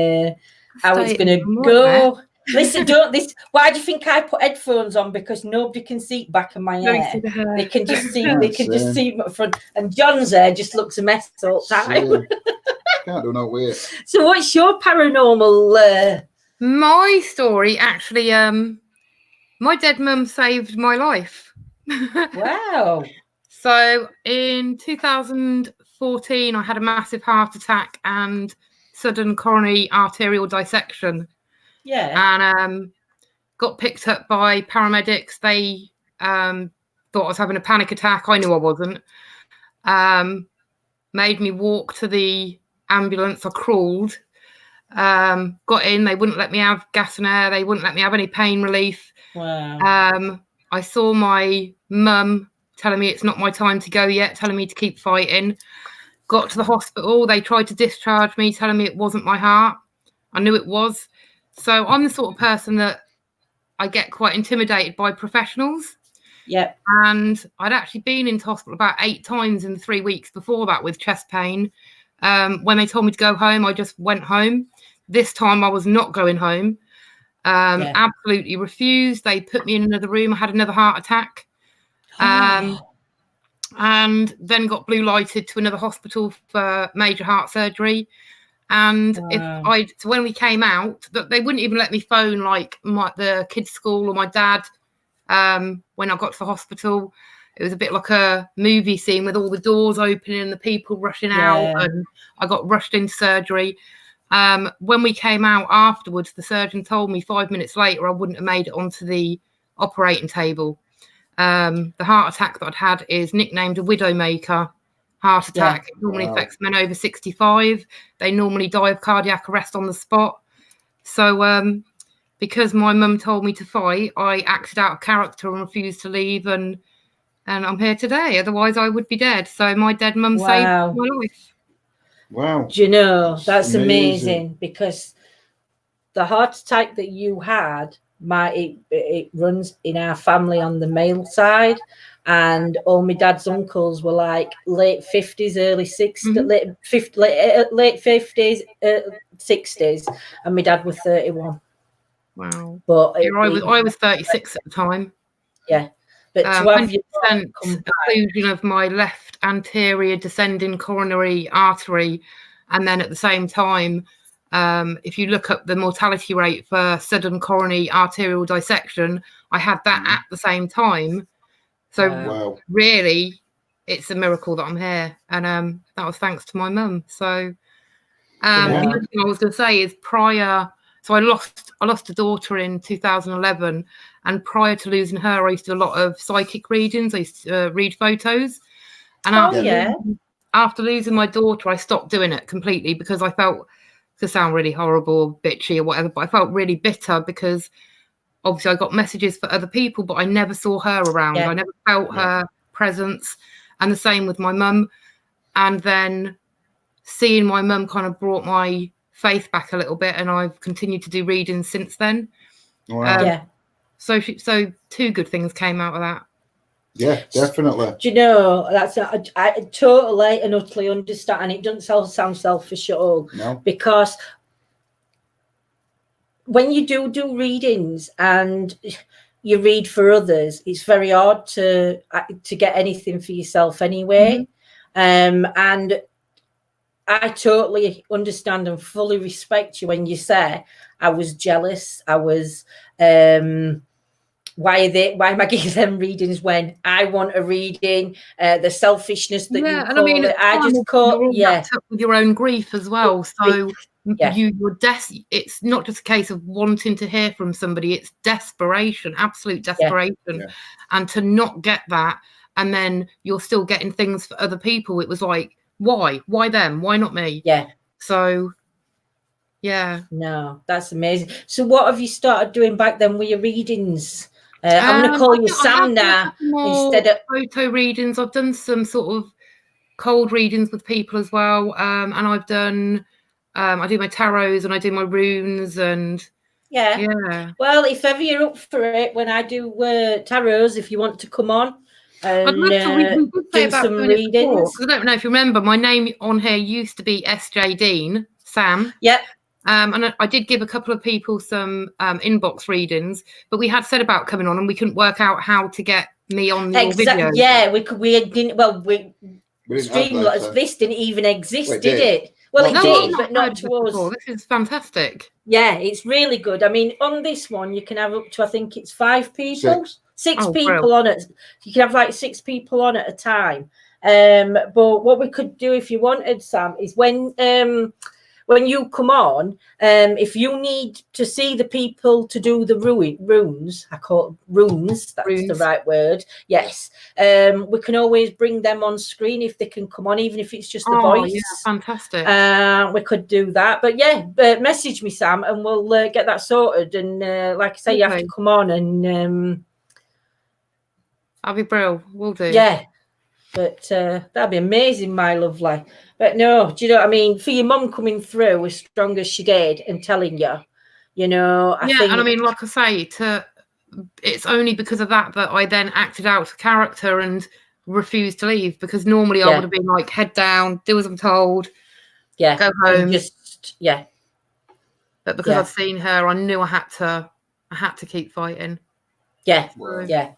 how it's going to go. Listen, why do you think I put headphones on? Because nobody can see back of my hair. They can just see. They can just see my front. And John's hair just looks a mess all the time. Can't do no weird. So, what's your paranormal? My story actually. My dead mum saved my life. Wow. So in 2014, I had a massive heart attack and sudden coronary arterial dissection. Yeah. And got picked up by paramedics. They thought I was having a panic attack. I knew I wasn't. Made me walk to the ambulance. I crawled. Got in. They wouldn't let me have gas and air. They wouldn't let me have any pain relief. Wow. I saw my mum telling me it's not my time to go yet, telling me to keep fighting. Got to the hospital. They tried to discharge me, telling me it wasn't my heart. I knew it was. So I'm the sort of person that I get quite intimidated by professionals. Yep. And I'd actually been into hospital about 8 times in the 3 weeks before that with chest pain. When they told me to go home, I just went home. This time I was not going home. Absolutely refused. They put me in another room. I had another heart attack. And then got blue lighted to another hospital for major heart surgery. And so when we came out, they wouldn't even let me phone like the kids' school or my dad. When I got to the hospital, it was a bit like a movie scene with all the doors opening and the people rushing out, and I got rushed into surgery. When we came out afterwards, the surgeon told me 5 minutes later I wouldn't have made it onto the operating table. The heart attack that I'd had is nicknamed a widowmaker heart attack. It normally affects men over 65. They normally die of cardiac arrest on the spot. So because my mum told me to fight, I acted out of character and refused to leave, and I'm here today. Otherwise I would be dead. So my dead mum saved my life. Wow. Do you know, that's amazing, because the heart attack that you had, it runs in our family on the male side, and all my dad's uncles were like late 50s, early 60s, late 50s, 60s, and my dad was 31. Wow. But I was 36 at the time. Yeah. But to have 100% occlusion of my left anterior descending coronary artery, and then at the same time, if you look up the mortality rate for sudden coronary arterial dissection, I had that at the same time. So really, it's a miracle that I'm here, and that was thanks to my mum. So the other thing I was going to say is prior. So I lost a daughter in 2011, and prior to losing her, I used to do a lot of psychic readings. I used to read photos, and after losing my daughter, I stopped doing it completely because I felt, to sound really horrible, bitchy or whatever, but I felt really bitter because obviously I got messages for other people, but I never saw her around. I never felt her presence, and the same with my mum. And then seeing my mum kind of brought my faith back a little bit, and I've continued to do readings since then. So 2 good things came out of that. Yeah, definitely. Do you know, I totally and utterly understand, and it doesn't sound selfish at all. No. Because when you do readings and you read for others, it's very hard to get anything for yourself anyway. And I totally understand and fully respect you when you say I was jealous. I was why am I giving them readings when I want a reading? The selfishness that you call it. I just call with your own grief as well. So you're it's not just a case of wanting to hear from somebody, it's desperation, absolute desperation. And to not get that, and then you're still getting things for other people, it was like, why them, why not me? So no, that's amazing. So what have you started doing back then with your readings? I'm going to call you Sam now instead of photo readings. I've done some sort of cold readings with people as well, and I've done I do my tarots and I do my runes, and well, if ever you're up for it, when I do tarots, if you want to come on and I'd love to do some readings. I don't know if you remember, my name on here used to be SJ Dean, Sam. And I did give a couple of people some inbox readings, but we had said about coming on and we couldn't work out how to get me on your video. Yeah, we didn't. Well, Streamlabs, this didn't even exist, did it? Well, it did, but not to us. This is fantastic. Yeah, it's really good. I mean, on this one, you can have up to, I think it's 5 people. Six Oh, people on it. You can have like 6 people on at a time. But what we could do if you wanted, Sam, is when you come on, if you need to see the people to do the runes, I call it runes, that's Runes. the right word. Yes. We can always bring them on screen if they can come on, even if it's just the voice. Yeah, fantastic. We could do that. But yeah, message me, Sam, and we'll get that sorted. And like I say, you have to come on and That'll be brilliant. We'll do. yeah. But that'd be amazing, my lovely. But no, do you know what I mean? For your mum coming through as strong as she did and telling you, you know, I think. And I mean, like I say, it's only because of that I then acted out the character and refused to leave, because normally I would have been like, head down, do as I'm told, go home. But because I've seen her, I knew I had to keep fighting. Yeah, yeah.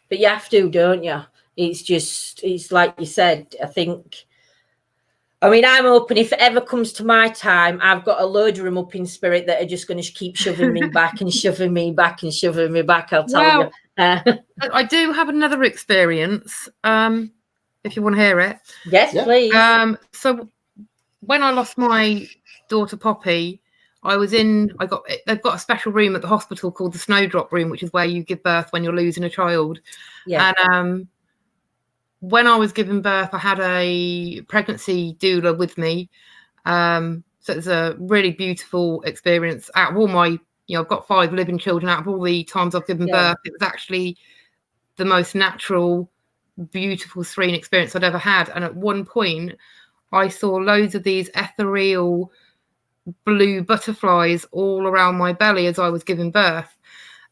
But you have to, don't you? It's like you said, I think. I mean, I'm hoping if it ever comes to my time, I've got a load of them up in spirit that are just going to keep shoving me back and shoving me back and shoving me back, I'll tell you. I do have another experience, if you want to hear it. Yes, please. So when I lost my daughter Poppy, they've got a special room at the hospital called the Snowdrop Room, which is where you give birth when you're losing a child. Yeah. And when I was giving birth, I had a pregnancy doula with me. So it was a really beautiful experience. Out of all my, I've got 5 living children. Out of all the times I've given birth, it was actually the most natural, beautiful, serene experience I'd ever had. And at one point, I saw loads of these ethereal blue butterflies all around my belly as I was giving birth.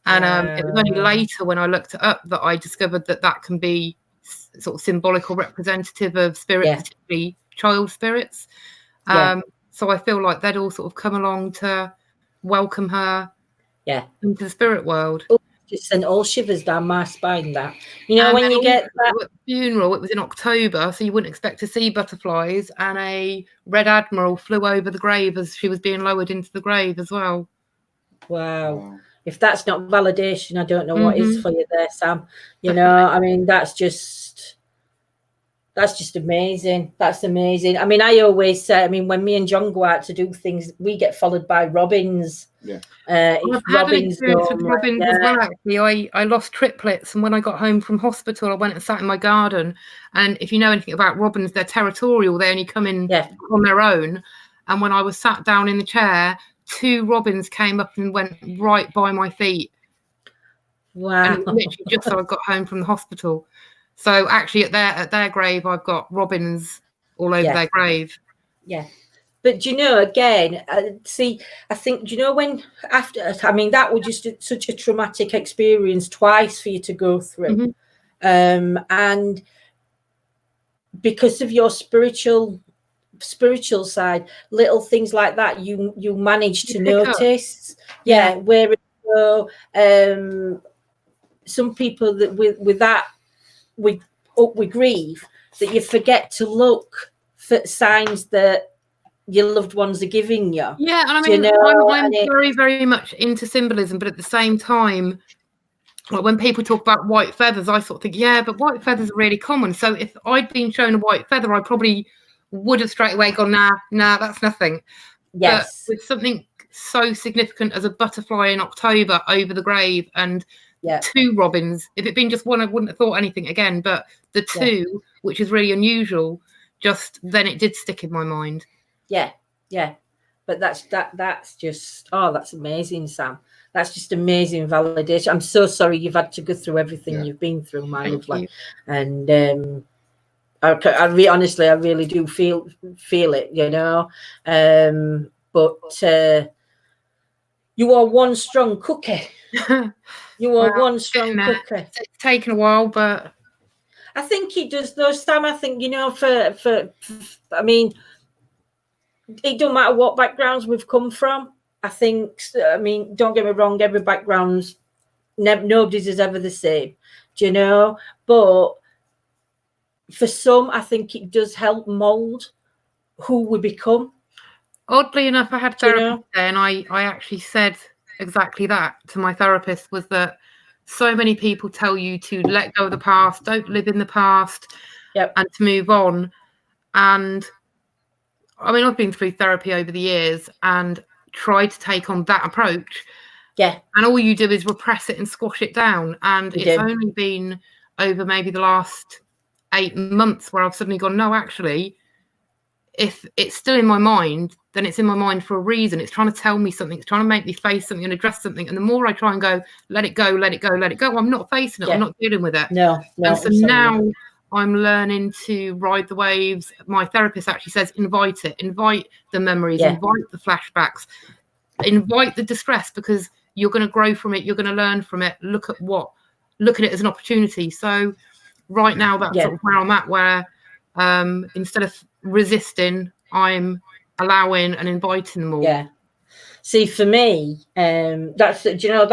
And it was only later when I looked it up that I discovered that can be sort of symbolic or representative of spirit, particularly child spirits. So I feel like they'd all sort of come along to welcome her into the spirit world. Just sent all shivers down my spine, that. You know, when you get that at the funeral, it was in October, so you wouldn't expect to see butterflies, and a Red Admiral flew over the grave as she was being lowered into the grave as well. Wow. If that's not validation, I don't know what is for you there, Sam. You know, I mean, that's just amazing. That's amazing. I mean, I always say, I mean, when me and John go out to do things, we get followed by robins. Yeah. I've had an experience with robins as well, actually. I lost triplets, and when I got home from hospital, I went and sat in my garden. And if you know anything about robins, they're territorial. They only come in on their own. And when I was sat down in the chair, 2 robins came up and went right by my feet. Wow. And it was literally just so I got home from the hospital. So actually at their grave, I've got robins all over their grave. Yeah. But you know, again, see, I think, you know, when after, I mean, that was just such a traumatic experience twice for you to go through. And because of your spiritual side, little things like that, you manage to notice. Where some people that with that, with grief, that you forget to look for signs that your loved ones are giving you. Yeah, and I mean, I'm very, very much into symbolism, but at the same time, like when people talk about white feathers, I sort of think, yeah, but white feathers are really common. So if I'd been shown a white feather, I probably would have straight away gone, nah, that's nothing. Yes. But with something so significant as a butterfly in October over the grave and 2 robins, if it'd been just one, I wouldn't have thought anything again. But the 2, which is really unusual, just then it did stick in my mind. Yeah. But that's just, that's amazing, Sam. That's just amazing validation. I'm so sorry you've had to go through everything you've been through, my lovely. And I really do feel it, you know. But you are one strong cookie. You are one strong cookie. It's taken a while, but I think it does though, Sam. I think, you know, for I mean, it don't matter what backgrounds we've come from. I think, I mean, don't get me wrong, every background's nobody's is ever the same, do you know? But for some, I think it does help mold who we become. Oddly enough, I had therapy today, and I actually said exactly that to my therapist, was that so many people tell you to let go of the past, don't live in the past, and to move on. And I mean, I've been through therapy over the years and tried to take on that approach. Yeah. And all you do is repress it and squash it down. And it's only been over maybe the last 8 months where I've suddenly gone, no, actually, if it's still in my mind, then it's in my mind for a reason. It's trying to tell me something. It's trying to make me face something and address something. And the more I try and go, let it go, let it go, let it go, I'm not facing it. I'm not dealing with it. No. And so now I'm learning to ride the waves. My therapist actually says, invite it, invite the memories, invite the flashbacks, invite the distress, because you're going to grow from it. You're going to learn from it. Look at it as an opportunity. So right now, that's sort of where I'm at, where instead of resisting, I'm allowing and inviting them all. Yeah. See, for me, that's, do you know,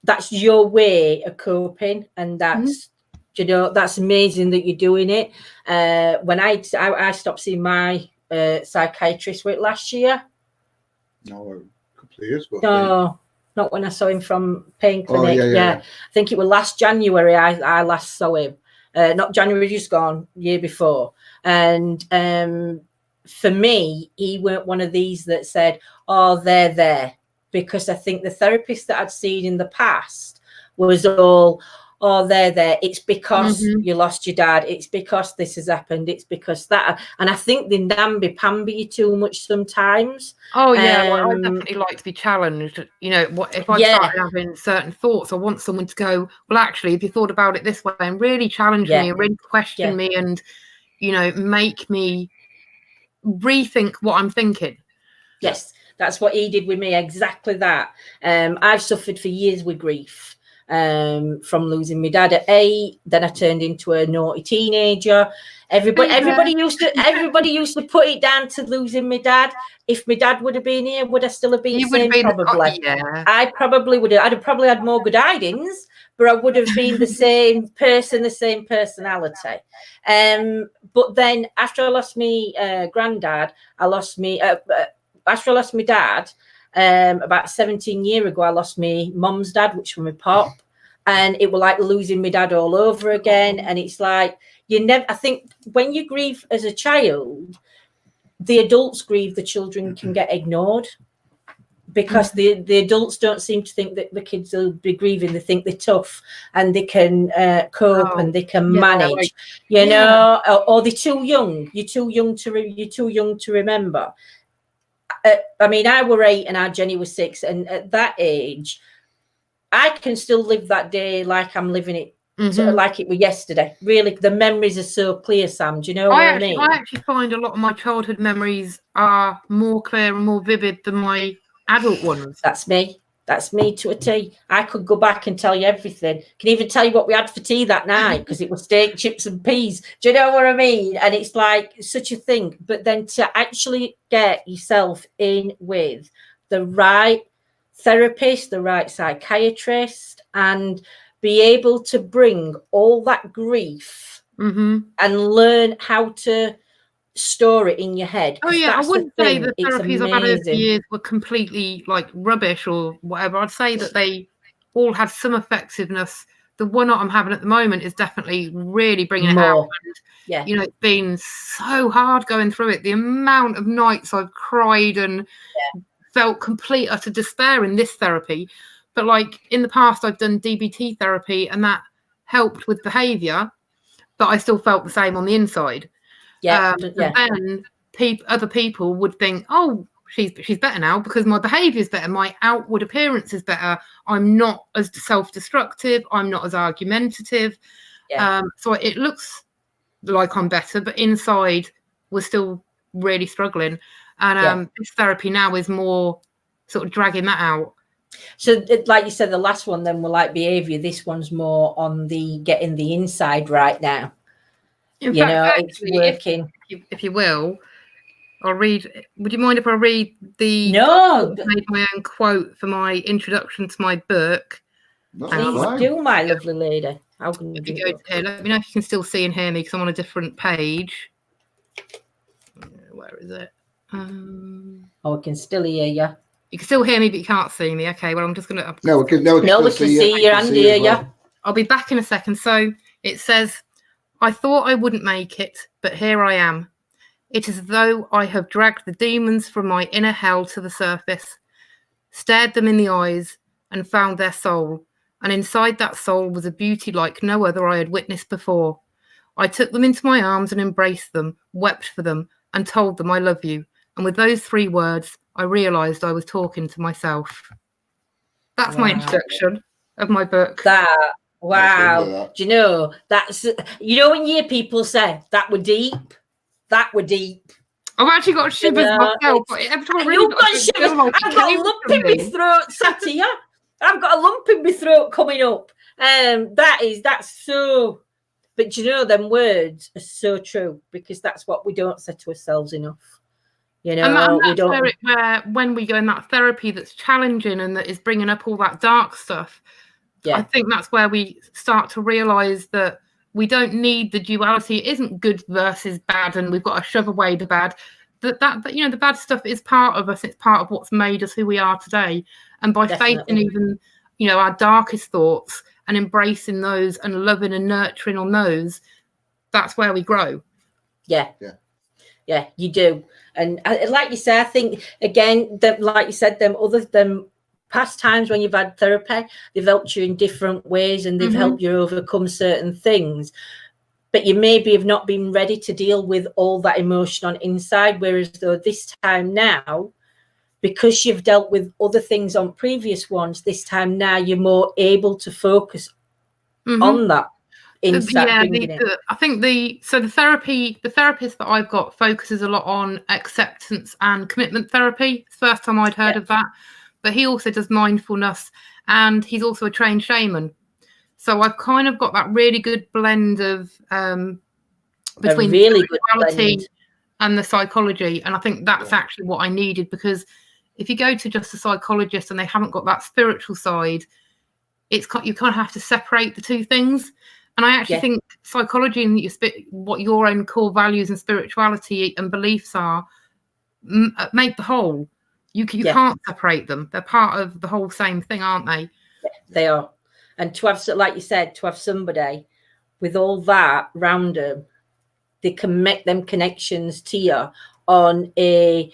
that's your way of coping, and that's, you know, that's amazing that you're doing it. When I stopped seeing my psychiatrist last year. No, a couple of years ago. No, not when I saw him from Pain Clinic. Yeah. I think it was last January I last saw him. Not January just gone, year before. And for me, he weren't one of these that said, oh, they're there. Because I think the therapist that I'd seen in the past was all, oh, they're there. It's because you lost your dad. It's because this has happened. It's because that. And I think they namby-pamby you too much sometimes. Oh, yeah. Well, I definitely like to be challenged. You know, if I start having certain thoughts, I want someone to go, well, actually, if you thought about it this way, and really challenge me and really question me and, you know, make me rethink what I'm thinking. Yes, that's what he did with me. Exactly that. I've suffered for years with grief. From losing my dad at 8, then I turned into a naughty teenager. Everybody used to put it down to losing my dad. If my dad would have been here, would I still have been sane? Probably. I probably would have. I'd have probably had more good tidings, but I would have been the same person, the same personality. But then after I lost my granddad, after I lost my dad. About 17 years ago, I lost my mum's dad, which was my pop, and it was like losing my dad all over again. And it's like I think when you grieve as a child, the adults grieve, the children can get ignored because the adults don't seem to think that the kids will be grieving. They think they're tough and they can cope and they can manage, you know, or they're too young. You're too young to remember. I mean, I were 8 and our Jenny was 6, and at that age, I can still live that day like I'm living it, sort of like it was yesterday. Really, the memories are so clear, Sam. Do you know what I mean? I actually find a lot of my childhood memories are more clear and more vivid than my adult ones. That's me. That's me to a T. I could go back and tell you everything. Can even tell you what we had for tea that night because it was steak, chips and peas. Do you know what I mean? And it's like such a thing. But then to actually get yourself in with the right therapist, the right psychiatrist, and be able to bring all that grief and learn how to store it in your head. Oh yeah, I wouldn't say the therapies I've had over the years were completely like rubbish or whatever. I'd say that they all had some effectiveness. The one I'm having at the moment is definitely really bringing it out. And, you know, it's been so hard going through it. The amount of nights I've cried and felt complete utter despair in this therapy. But like in the past, I've done DBT therapy and that helped with behaviour, but I still felt the same on the inside. And then other people would think, oh, she's better now because my behaviour is better, my outward appearance is better, I'm not as self-destructive, I'm not as argumentative. So it looks like I'm better, but inside we're still really struggling. And this therapy now is more sort of dragging that out. So like you said, the last one then were like behaviour. This one's more on the getting the inside right now. In fact, actually, it's working. If you will, I'll read. Would you mind if I read the? No. Made my own quote for my introduction to my book. Please do, my lovely lady. How can you go to here? Let me know if you can still see and hear me because I'm on a different page. Where is it? I can still hear you. You can still hear me, but you can't see me. Okay, well, I'm just going to... No, we can see you and hear you. I'll be back in a second. So it says, I thought I wouldn't make it, but here I am. It is as though I have dragged the demons from my inner hell to the surface, stared them in the eyes, and found their soul. And inside that soul was a beauty like no other I had witnessed before. I took them into my arms and embraced them, wept for them, and told them I love you. And with those 3 words, I realised I was talking to myself. That's my introduction of my book. Wow. Do you know, that's, you know, when you hear people say, that were deep, that were deep. I've actually got shivers myself. Every time I read You've got shivers. I've got a lump in my throat, Satya. I've got a lump in my throat coming up. That's so, but you know, them words are so true, because that's what we don't say to ourselves enough. You know, and we don't. Where when we go in that therapy that's challenging and that is bringing up all that dark stuff, I think that's where we start to realise that we don't need the duality. It isn't good versus bad, and we've got to shove away the bad. That you know, the bad stuff is part of us. It's part of what's made us who we are today. And by facing even, you know, our darkest thoughts and embracing those and loving and nurturing on those, that's where we grow. Yeah, you do. And like you say, I think again, that like you said, them past times when you've had therapy, they've helped you in different ways, and they've helped you overcome certain things. But you maybe have not been ready to deal with all that emotion on inside. Whereas though this time now, because you've dealt with other things on previous ones, this time now you're more able to focus on that. I think the therapist that I've got focuses a lot on acceptance and commitment therapy. It's the first time I'd heard of that. But he also does mindfulness, and he's also a trained shaman. So I've kind of got that really good blend of between the spirituality and the psychology. And I think that's actually what I needed, because if you go to just a psychologist and they haven't got that spiritual side, you kind of have to separate the 2 things. And I actually think psychology and what your own core values and spirituality and beliefs are make the whole. You can't separate them. They're part of the whole same thing, aren't they? Yeah, they are. And to have, like you said, to have somebody with all that round them, they can make them connections to you on a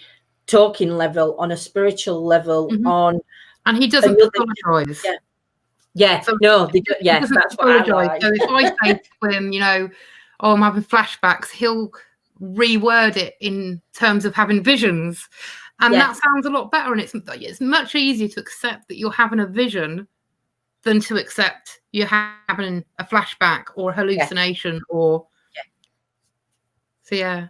talking level, on a spiritual level, and he doesn't apologise. So no, they do, yes, that's what I like. So if I say to him, you know, oh, I'm having flashbacks, he'll reword it in terms of having visions. And that sounds a lot better. And it's much easier to accept that you're having a vision than to accept you're having a flashback or a hallucination or. So,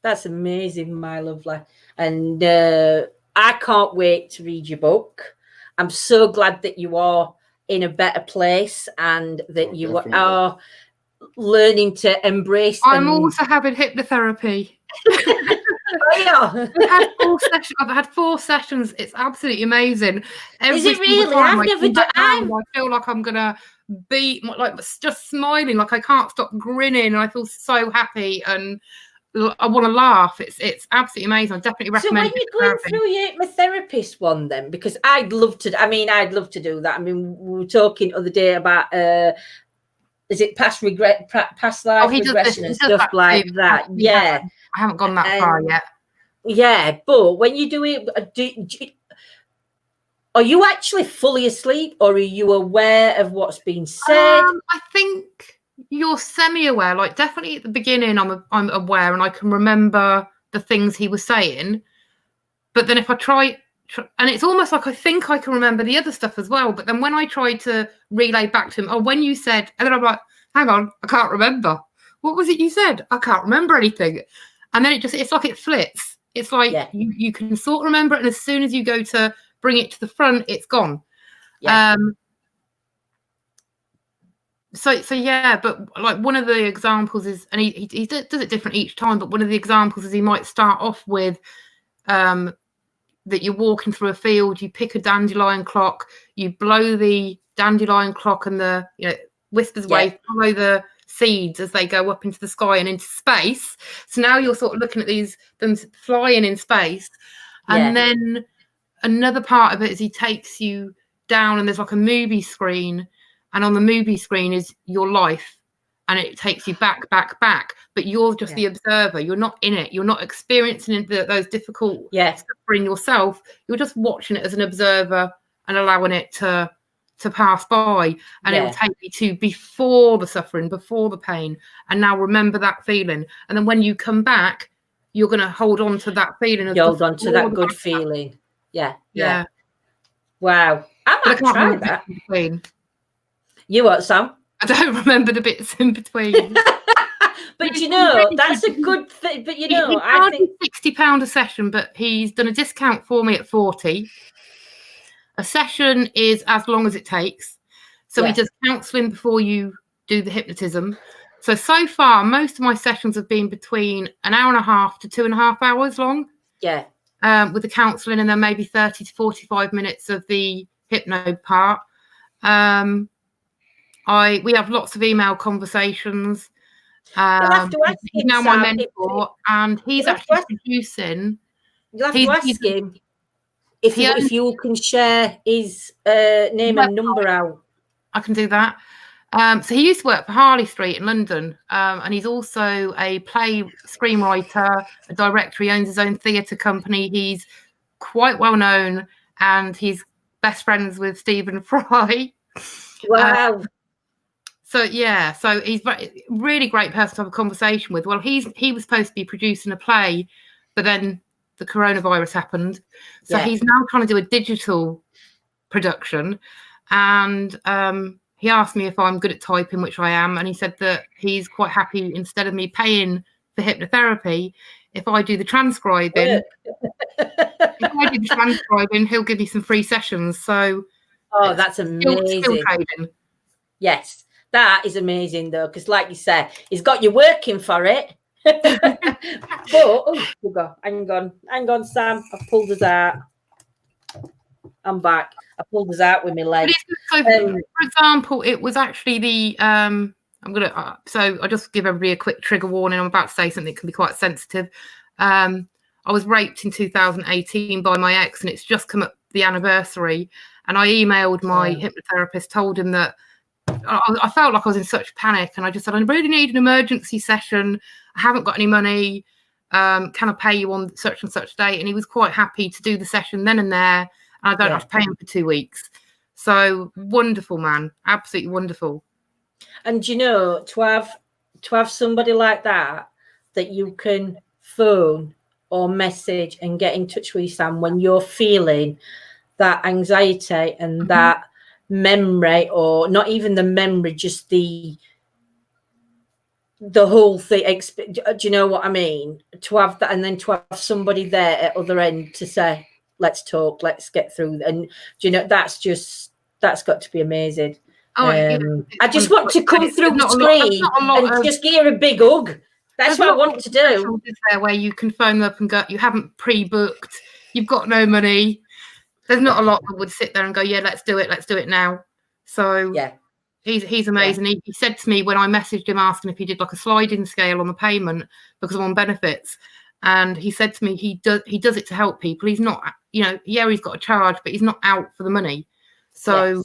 That's amazing, my lovely. And I can't wait to read your book. I'm so glad that you are in a better place and that you are learning to embrace. I'm also having hypnotherapy. I've had 4 sessions. It's absolutely amazing. Is it really? I've never done. I feel like I'm gonna be like just smiling, like I can't stop grinning, and I feel so happy, and I want to laugh. It's absolutely amazing. I definitely recommend. So when you're going through my therapist one, then, because I'd love to do that. I mean, we were talking the other day about is it past life regression and stuff like that? Yeah. I haven't gone that far yet. Yeah, but when you do it, are you actually fully asleep, or are you aware of what's being said? I think you're semi-aware. Like, definitely at the beginning, I'm aware, and I can remember the things he was saying. But then if I try, and it's almost like I think I can remember the other stuff as well. But then when I try to relay back to him, oh, when you said, and then I'm like, hang on, I can't remember. What was it you said? I can't remember anything. And then it's like it flips. It's like you can sort of remember it, and as soon as you go to bring it to the front, it's gone. Yeah. So but like one of the examples is, and he does it different each time, but one of the examples is he might start off with that you're walking through a field, you pick a dandelion clock, you blow the dandelion clock, and the whispers away, follow the seeds as they go up into the sky and into space. So now you're sort of looking at them flying in space, and then another part of it is he takes you down, and there's like a movie screen, and on the movie screen is your life, and it takes you back, but you're just the observer. You're not in it. You're not experiencing those difficult suffering yourself. You're just watching it as an observer and allowing it to pass by, and it will take you to before the suffering, before the pain, and now remember that feeling. And then when you come back, you're going to hold on to that feeling. Hold on to that good feeling. Yeah. Wow. I might try that. You what, Sam? I don't remember the bits in between. But you know, that's a good thing. But you know, I think £60 a session, but he's done a discount for me at 40. A session is as long as it takes. So he does counselling before you do the hypnotism. So far, most of my sessions have been between an hour and a half to 2.5 hours long. Yeah. With the counselling, and then maybe 30 to 45 minutes of the hypno part. We have lots of email conversations. You'll have to ask he's him, now Sam, my mentor, and he's actually producing. You'll have to ask him if you can share his name and number out. I can do that. So he used to work for Harley Street in London, and he's also a play screenwriter, a director. He owns his own theatre company. He's quite well known, and he's best friends with Stephen Fry. Wow. So he's a really great person to have a conversation with. Well, he was supposed to be producing a play, but then the coronavirus happened. So he's now trying to do a digital production, and he asked me if I'm good at typing, which I am, and he said that he's quite happy, instead of me paying for hypnotherapy, if I do the transcribing. He'll give me some free sessions. So that's amazing. Still trading. Yes, that is amazing though, because like you said, he's got you working for it. But hang on, Sam. I've pulled us out. I'm back. I pulled us out with my leg. For example, it was actually the so I'll just give everybody a quick trigger warning. I'm about to say something that can be quite sensitive. I was raped in 2018 by my ex, and it's just come up the anniversary. And I emailed my hypnotherapist, told him that I felt like I was in such panic, and I just said, I really need an emergency session. I haven't got any money. Can I pay you on such and such date? And he was quite happy to do the session then and there. And I don't have to pay him for 2 weeks. So wonderful, man. Absolutely wonderful. And you know, to have somebody like that you can phone or message and get in touch with, Sam, when you're feeling that anxiety and that memory, or not even the memory, just the whole thing. Do you know what I mean? To have that, and then to have somebody there at other end to say, let's talk, let's get through. And do you know, that's got to be amazing. I just want to come through the screen and just give a big hug. That's what I want to do. There where you can phone them up and go, you haven't pre-booked, you've got no money. There's not a lot that would sit there and go, yeah, let's do it now. So he's amazing. He said to me when I messaged him asking if he did like a sliding scale on the payment because I'm on benefits, and he said to me he does it to help people. He's not, he's got a charge, but he's not out for the money. So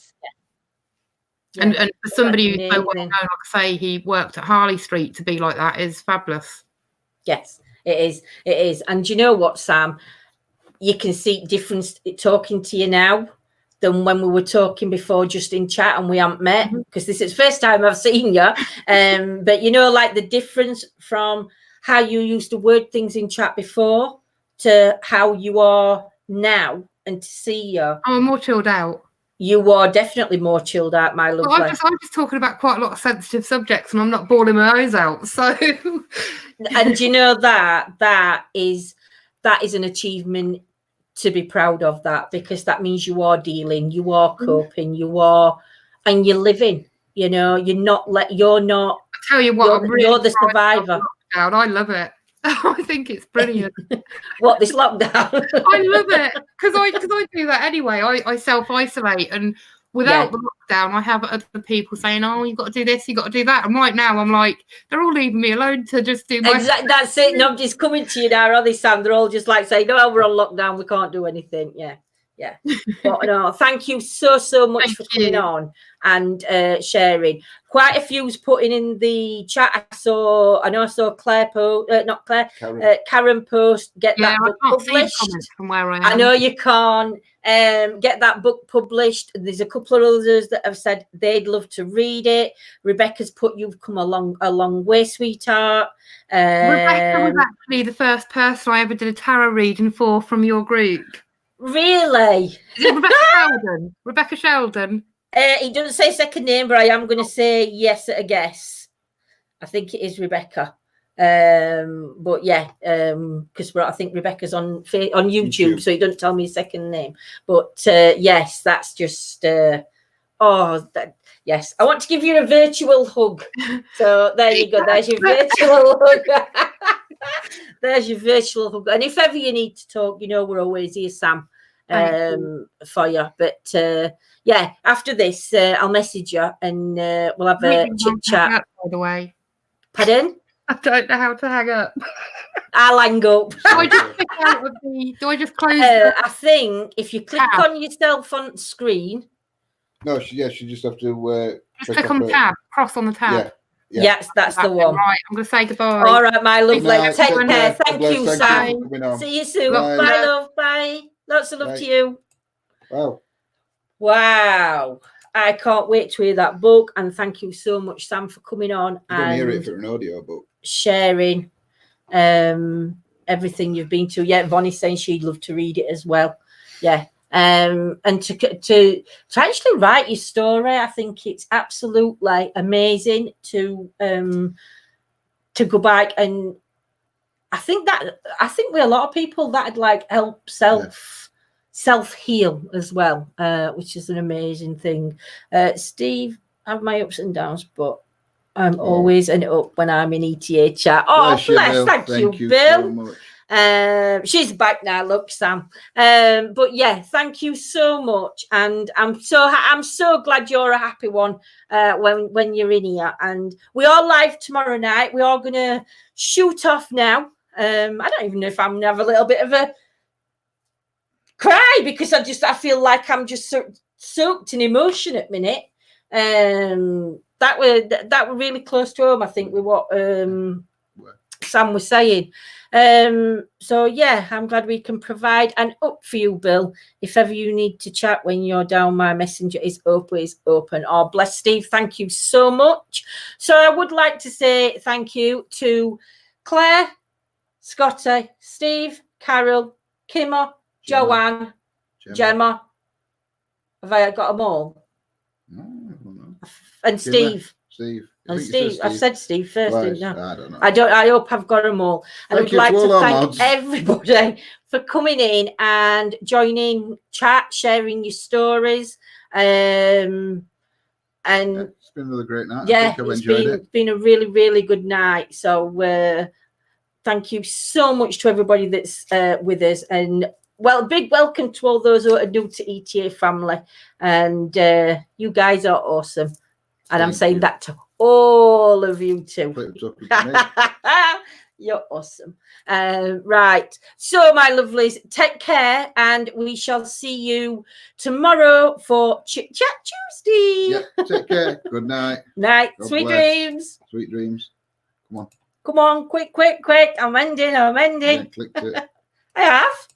and for somebody who's so well known, like I say, he worked at Harley Street, to be like that is fabulous. Yes, it is. And you know what, Sam? You can see difference talking to you now than when we were talking before, just in chat, and we haven't met, because this is the first time I've seen you. But you know, like the difference from how you used to word things in chat before to how you are now, and to see you. I'm more chilled out. You are definitely more chilled out, my lovely. Well, I'm just talking about quite a lot of sensitive subjects, and I'm not bawling my eyes out. So, and you know that is an achievement to be proud of, that, because that means you are dealing, you are coping, and you're living. You know, you're not. I tell you what, you're the survivor. I love it. I think it's brilliant. What, this lockdown? I love it because I do that anyway. I self-isolate, and without the lockdown, I have other people saying, "Oh, you've got to do this, you've got to do that." And right now, I'm like, they're all leaving me alone to just do my. Exactly, that's it. Nobody's coming to you now, are they, Sam? They're all just like saying, "No, we're on lockdown, we can't do anything." Yeah, Yeah. But no, thank you so much for coming on and sharing. Quite a few's putting in the chat. I saw Claire post, not Claire, Karen post, get that book published. From where I am. I know you can't get that book published. There's a couple of others that have said they'd love to read it. Rebecca's put, you've come a long way, sweetheart. Rebecca was actually the first person I ever did a tarot reading for from your group. Really? Is it Rebecca Sheldon? Rebecca Sheldon? He doesn't say second name, but I am going to say yes at a guess. I think it is Rebecca. But yeah, because I think Rebecca's on YouTube, so he doesn't tell me his second name. But yes, that's just yes. I want to give you a virtual hug. So there you go. There's your virtual hug. There's your virtual hug. And if ever you need to talk, we're always here, Sam, for you. But yeah, after this, I'll message you and we'll have a chit chat. By the way, pardon? I don't know how to hang up. I'll hang up. Do I just close? I think if you click on yourself on screen. No, she just have to just click on the tab, cross on the tab. Yeah. Yes, that's the one. Right, I'm going to say goodbye. All right, my lovely. Take care. Thank you, Sam. See you soon. Bye, love. Bye. Lots of love to you. Wow. I can't wait to hear that book. And thank you so much, Sam, for coming on and hear it for an audio book. Sharing everything you've been to. Yeah, Vonnie's saying she'd love to read it as well. Yeah. And to actually write your story, I think it's absolutely amazing to go back, and I think with a lot of people that'd like help self heal as well, which is an amazing thing. Steve, I have my ups and downs, but I'm always an up when I'm in ETA chat. Oh, bless, thank you, Bill. So much. She's back now, look, Sam. But yeah, thank you so much, and I'm so glad you're a happy one when you're in here. And we are live tomorrow night. We are gonna shoot off now. I don't even know if I'm gonna have a little bit of a cry because I feel like I'm just soaked in emotion at minute. That were really close to home, I think, with what Sam was saying. So yeah, I'm glad we can provide an up for you, Bill. If ever you need to chat when you're down, my messenger is always open. Oh, bless Steve, thank you so much. So I would like to say thank you to Claire, Scotty, Steve, Carol, Kimmer, Joanne, Gemma. Have I got them all? No. And Steve. And Steve, I've said Steve first, didn't I? I don't know. I hope I've got them all. And I'd like to thank everybody for coming in and joining chat, sharing your stories. And it's been another great night. Yeah, it's been a really, really good night. So thank you so much to everybody that's with us. And big welcome to all those who are new to ETA family. And you guys are awesome. And I'm saying that to all of you too. You're awesome. Right. So, my lovelies, take care, and we shall see you tomorrow for Chit Chat Tuesday. Yeah, take care. Good night. Night. Sweet dreams. Sweet dreams. Come on. Come on. Quick. I'm ending. Yeah, clicked it. I have.